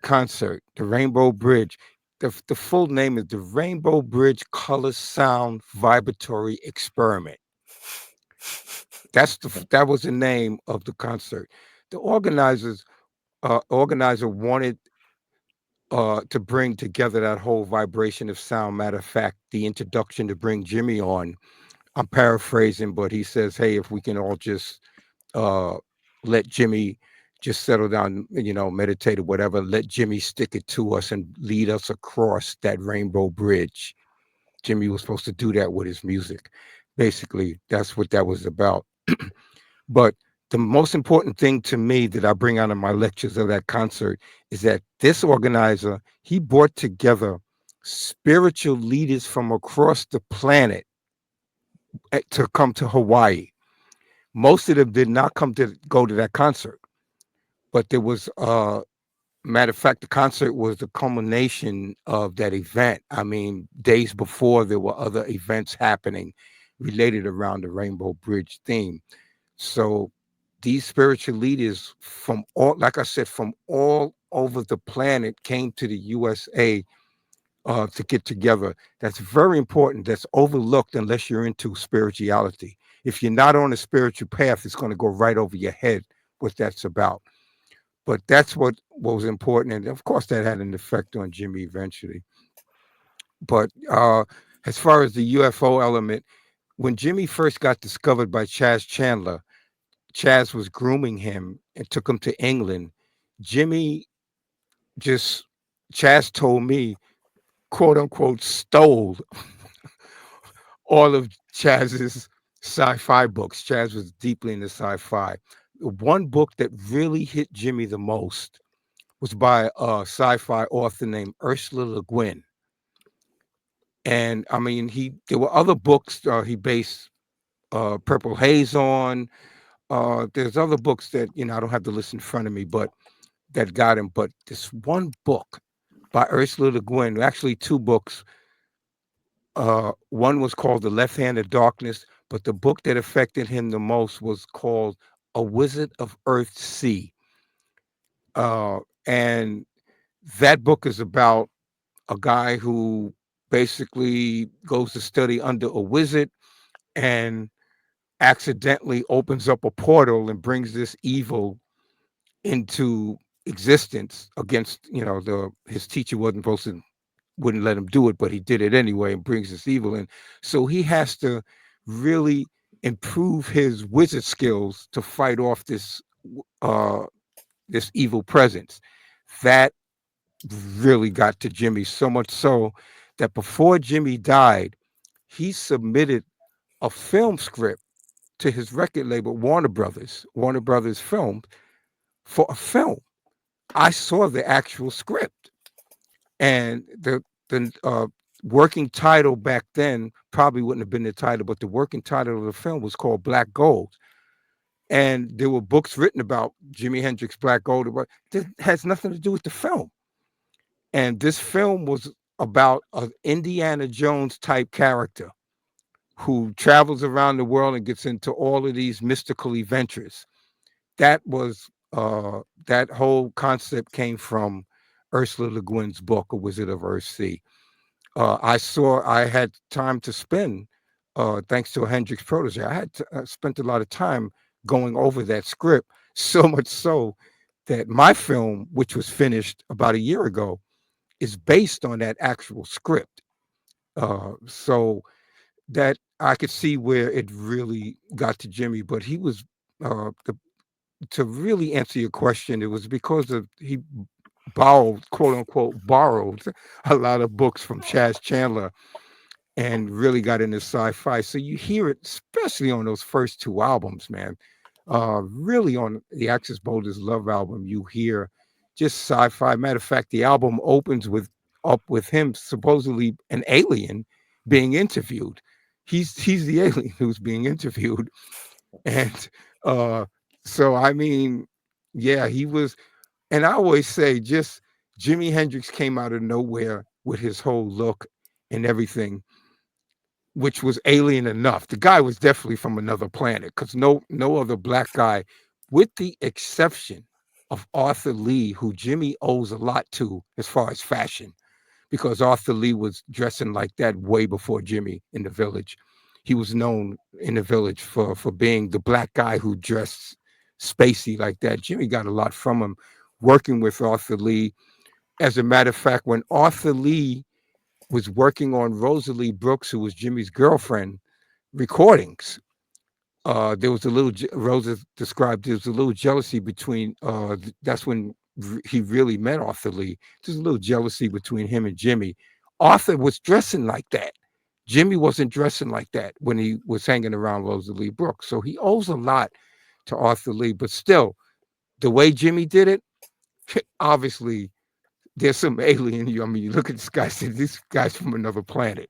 concert, the Rainbow Bridge, the full name is the Rainbow Bridge Color Sound Vibratory Experiment. That was the name of the concert. The organizer wanted to bring together that whole vibration of sound. Matter of fact, the introduction to bring Jimmy on, I'm paraphrasing, but he says, "Hey, if we can all just let Jimmy just settle down, meditate or whatever, let Jimmy stick it to us and lead us across that rainbow bridge." Jimmy was supposed to do that with his music. Basically, that's what that was about. But the most important thing to me that I bring out in my lectures of that concert is that this organizer, he brought together spiritual leaders from across the planet to come to Hawaii. Most of them did not go to that concert, but there was matter of fact, the concert was the culmination of that event. I mean, days before there were other events happening related around the Rainbow Bridge theme. So these spiritual leaders from all, like I said, from all over the planet came to the USA to get together. That's very important. That's overlooked unless you're into spirituality. If you're not on a spiritual path, it's going to go right over your head what that's about. But that's what was important. And of course, that had an effect on Jimmy eventually. But as far as the UFO element, when Jimmy first got discovered by Chaz Chandler, Chaz was grooming him and took him to England. Jimmy just, Chaz told me, quote unquote, stole all of Chaz's sci-fi books. Chaz was deeply into sci-fi. The one book that really hit Jimmy the most was by a sci-fi author named Ursula Le Guin. And I mean, there were other books he based Purple Haze on. There's other books that, I don't have the list in front of me, but that got him. But this one book by Ursula Le Guin, actually two books. One was called The Left Hand of Darkness, but the book that affected him the most was called A Wizard of Earth's Sea. And that book is about a guy who basically goes to study under a wizard and accidentally opens up a portal and brings this evil into existence against, his teacher wouldn't let him do it, but he did it anyway and brings this evil in. So he has to really improve his wizard skills to fight off this evil presence. That really got to Jimmy, so much so that before Jimmy died, he submitted a film script to his record label, Warner Brothers Films, for a film. I saw the actual script, and the working title back then probably wouldn't have been the title, but the working title of the film was called Black Gold. And there were books written about Jimi Hendrix, Black Gold, but this has nothing to do with the film. And this film was about an Indiana Jones type character who travels around the world and gets into all of these mystical adventures. That was that whole concept came from Ursula Le Guin's book, A Wizard of Earthsea. I had time to spend, thanks to a Hendrix protege. I had spent a lot of time going over that script, so much so that my film, which was finished about a year ago, is based on that actual script. So that I could see where it really got to Jimmy, but he was the to really answer your question, it was because of he borrowed, quote unquote, borrowed a lot of books from Chaz Chandler and really got into sci-fi. So you hear it, especially on those first two albums, man. Really on the Axis Boulders Love album, you hear just sci-fi. Matter of fact, the album opens with him supposedly an alien being interviewed. He's the alien who's being interviewed, and uh, so I mean, yeah, he was. And I always say, just Jimi Hendrix came out of nowhere with his whole look and everything, which was alien enough. The guy was definitely from another planet because no other black guy, with the exception of Arthur Lee, who Jimmy owes a lot to as far as fashion, because Arthur Lee was dressing like that way before Jimmy in the Village. He was known in the Village for being the black guy who dressed spacey like that. Jimmy got a lot from him working with Arthur Lee. As a matter of fact, when Arthur Lee was working on Rosalie Brooks, who was Jimmy's girlfriend, recordings, there was a little, Rosa described, there was a little jealousy between, that's when he really met Arthur Lee. There's a little jealousy between him and Jimmy. Arthur was dressing like that. Jimmy wasn't dressing like that when he was hanging around Rosalie Brooks. So he owes a lot to Arthur Lee, but still, the way Jimmy did it, obviously, there's some alien. I mean, you look at this guy, say this guy's from another planet.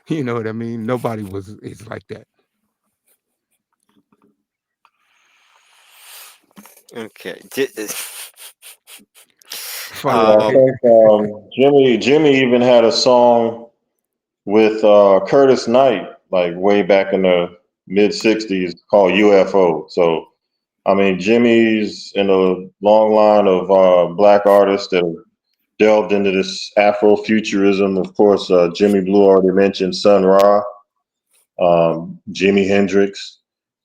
You know what I mean? Nobody is like that. Okay. Yeah, I think Jimmy even had a song with Curtis Knight, like way back in the mid '60s, called UFO. So I mean, Jimmy's in a long line of black artists that have delved into this Afrofuturism. Of course, Jimmy Blue already mentioned Sun Ra, Jimi Hendrix,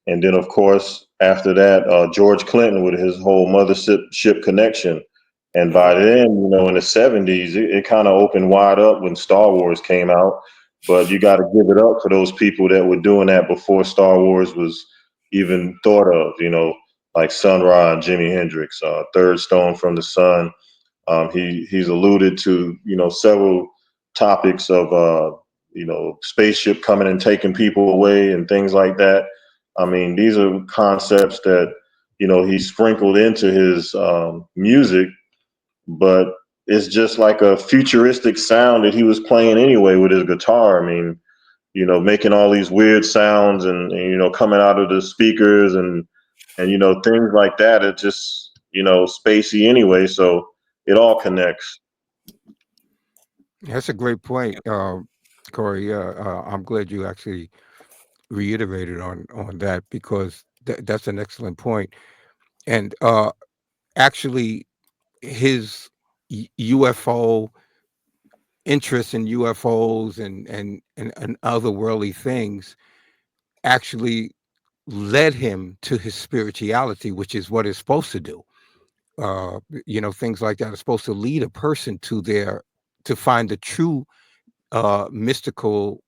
and then of course after that, George Clinton with his whole mothership connection. And by then, you know, in the '70s, it kind of opened wide up when Star Wars came out. But you got to give it up for those people that were doing that before Star Wars was even thought of. You know, like Sun Ra and Jimi Hendrix, Third Stone from the Sun. He's alluded to, you know, several topics of you know, spaceship coming and taking people away and things like that. I mean, these are concepts that, you know, he sprinkled into his music, but it's just like a futuristic sound that he was playing anyway with his guitar. I mean, you know, making all these weird sounds and you know, coming out of the speakers and you know, things like that. It's just, you know, spacey anyway. So it all connects. That's a great point, Corey. I'm glad you actually reiterated on that because that's an excellent point. And actually, his UFO interest in UFOs and otherworldly things actually led him to his spirituality, which is what it's supposed to do. You know, things like that are supposed to lead a person to find the true mystical,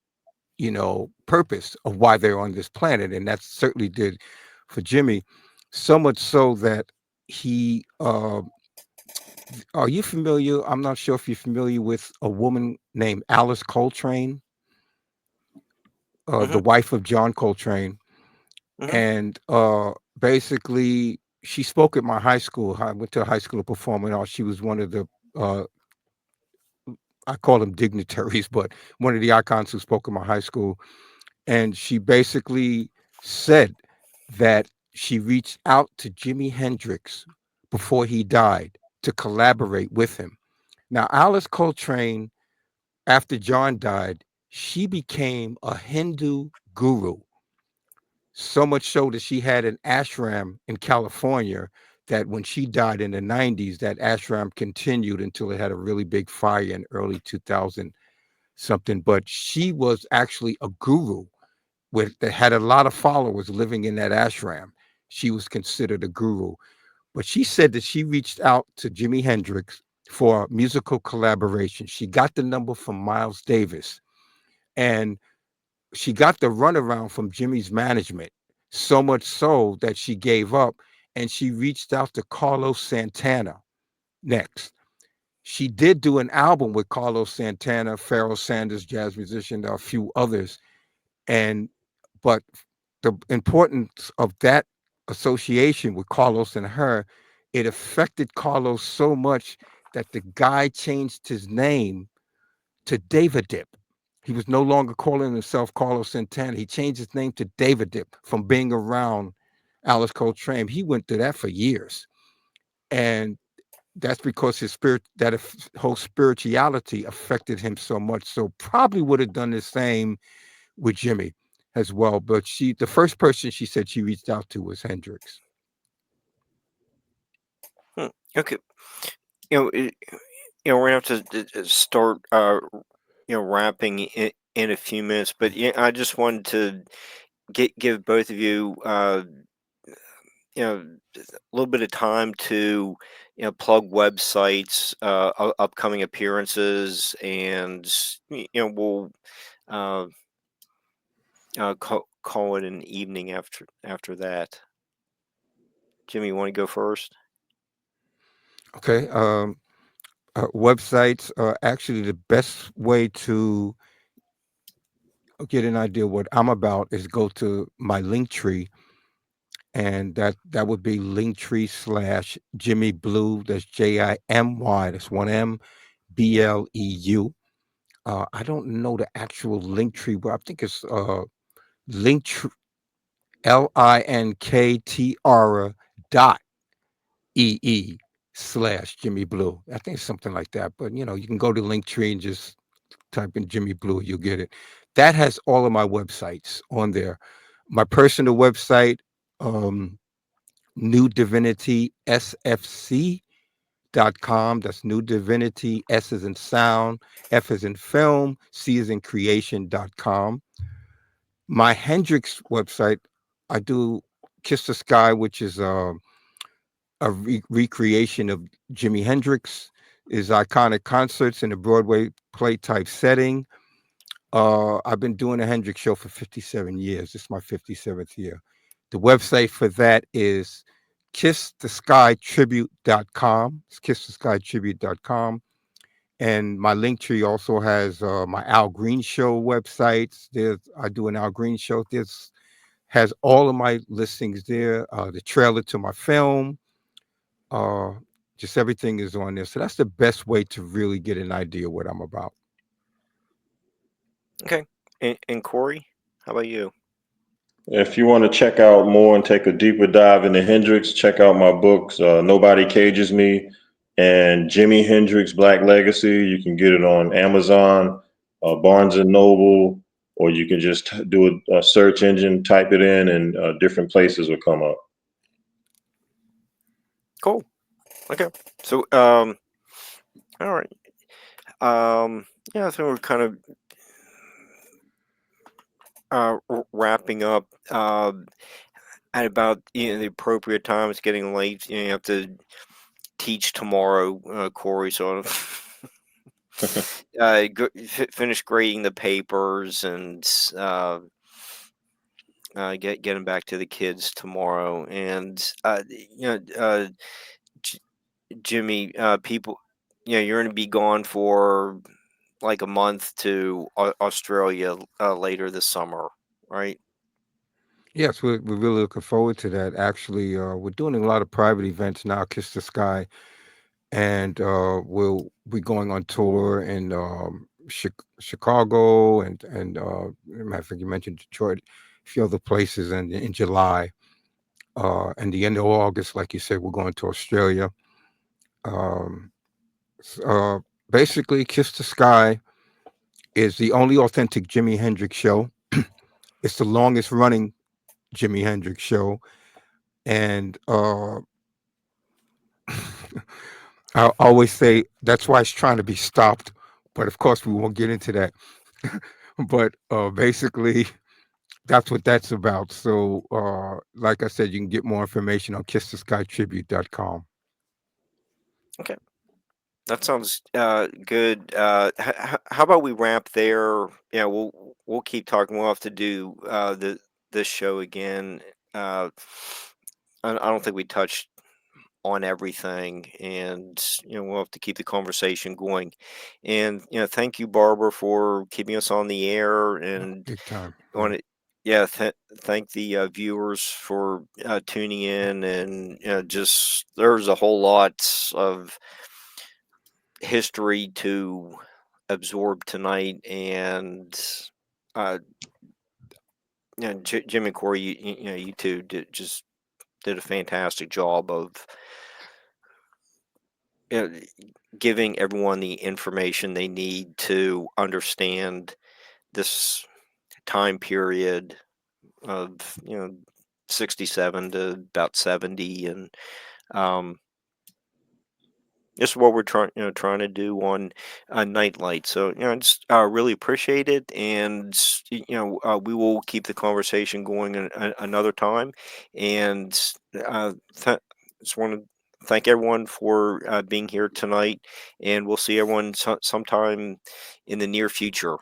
you know, purpose of why they're on this planet, and that certainly did for Jimmy. So much so that he are you familiar? I'm not sure if you're familiar with a woman named Alice Coltrane, the wife of John Coltrane. And basically she spoke at my high school. I went to high school to performing arts. She was one of the I call them dignitaries, but one of the icons who spoke in my high school. And she basically said that she reached out to Jimi Hendrix before he died to collaborate with him. Now, Alice Coltrane, after John died, she became a Hindu guru. So much so that she had an ashram in California that when she died in the 90s, that ashram continued until it had a really big fire in early 2000 something. But she was actually a guru that had a lot of followers living in that ashram. She was considered a guru. But she said that she reached out to Jimi Hendrix for musical collaboration. She got the number from Miles Davis, and she got the runaround from Jimmy's management, so much so that she gave up and she reached out to Carlos Santana next. She did do an album with Carlos Santana, Pharoah Sanders, jazz musician, a few others. And but the importance of that association with Carlos and her, it affected Carlos so much that the guy changed his name to David Dip. He was no longer calling himself Carlos Santana. He changed his name to David Dip from being around Alice Coltrane. He went through that for years. And that's because his spirit, whole spirituality affected him so much. So probably would have done the same with Jimmy as well. But the first person she said she reached out to was Hendrix. Okay. We're gonna have to start wrapping in a few minutes, but yeah, I just wanted to give both of you a little bit of time to plug websites, upcoming appearances, and we'll uh, call it an evening after that. Jimmy, you want to go first? Okay. Websites are actually the best way to get an idea what I'm about is go to my link tree, and that would be linktree / Jimmy Blue. That's JIMY. That's one M BLEU. I don't know the actual link tree, but I think it's link LINKTR dot EE / Jimmy Blue. I think it's something like that. But you can go to Linktree and just type in Jimmy Blue, you'll get it. That has all of my websites on there. My personal website, New Divinity SFC.com. That's New Divinity. S is in sound, F is in film, C is in creation.com. My Hendrix website, I do Kiss the Sky, which is a recreation of Jimi Hendrix, is iconic concerts in a Broadway play type setting. I've been doing a Hendrix show for 57 years. This is my 57th year. The website for that is kisstheskytribute.com. It's kisstheskytribute.com. And my link tree also has my Al Green show websites. I do an Al Green show. This has all of my listings there. The trailer to my film. Just everything is on there. So that's the best way to really get an idea what I'm about. Okay. And Corey, how about you? If you want to check out more and take a deeper dive into Hendrix, check out my books, Nobody Cages Me and Jimi Hendrix Black Legacy. You can get it on Amazon, Barnes and Noble, or you can just do a search engine, type it in, and different places will come up. Cool. Okay. So, all right. Yeah, I think we're kind of wrapping up at about the appropriate time. It's getting late. You have to teach tomorrow, Corey. So finish grading the papers and getting back to the kids tomorrow. And Jimmy, people, you're going to be gone for like a month to Australia later this summer, right? Yes, we're really looking forward to that. Actually, we're doing a lot of private events now, Kiss the Sky. and we'll be going on tour in Chicago and matter of fact, you mentioned Detroit, a few other places, and in July. And the end of August, like you said, we're going to Australia. Um, Basically, Kiss the Sky is the only authentic Jimi Hendrix show. It's the longest running Jimi Hendrix show, and I always say that's why it's trying to be stopped. But of course, we won't get into that. But basically, that's what that's about. So, like I said, you can get more information on kisstheskytribute.com. Okay. That sounds good. How about we wrap there? Yeah, we'll keep talking. We'll have to do this show again. I don't think we touched on everything, and we'll have to keep the conversation going. And thank you, Barbara, for keeping us on the air. And Big time. on it, yeah. Thank the viewers for tuning in. And just there's a whole lot of history to absorb tonight, and uh, Jim and Corey, you two did a fantastic job of you know, giving everyone the information they need to understand this time period of 67 to about 70, and um, this is what we're trying to do on Nightlight. So just really appreciate it, and we will keep the conversation going another time. And just want to thank everyone for being here tonight, and we'll see everyone sometime in the near future.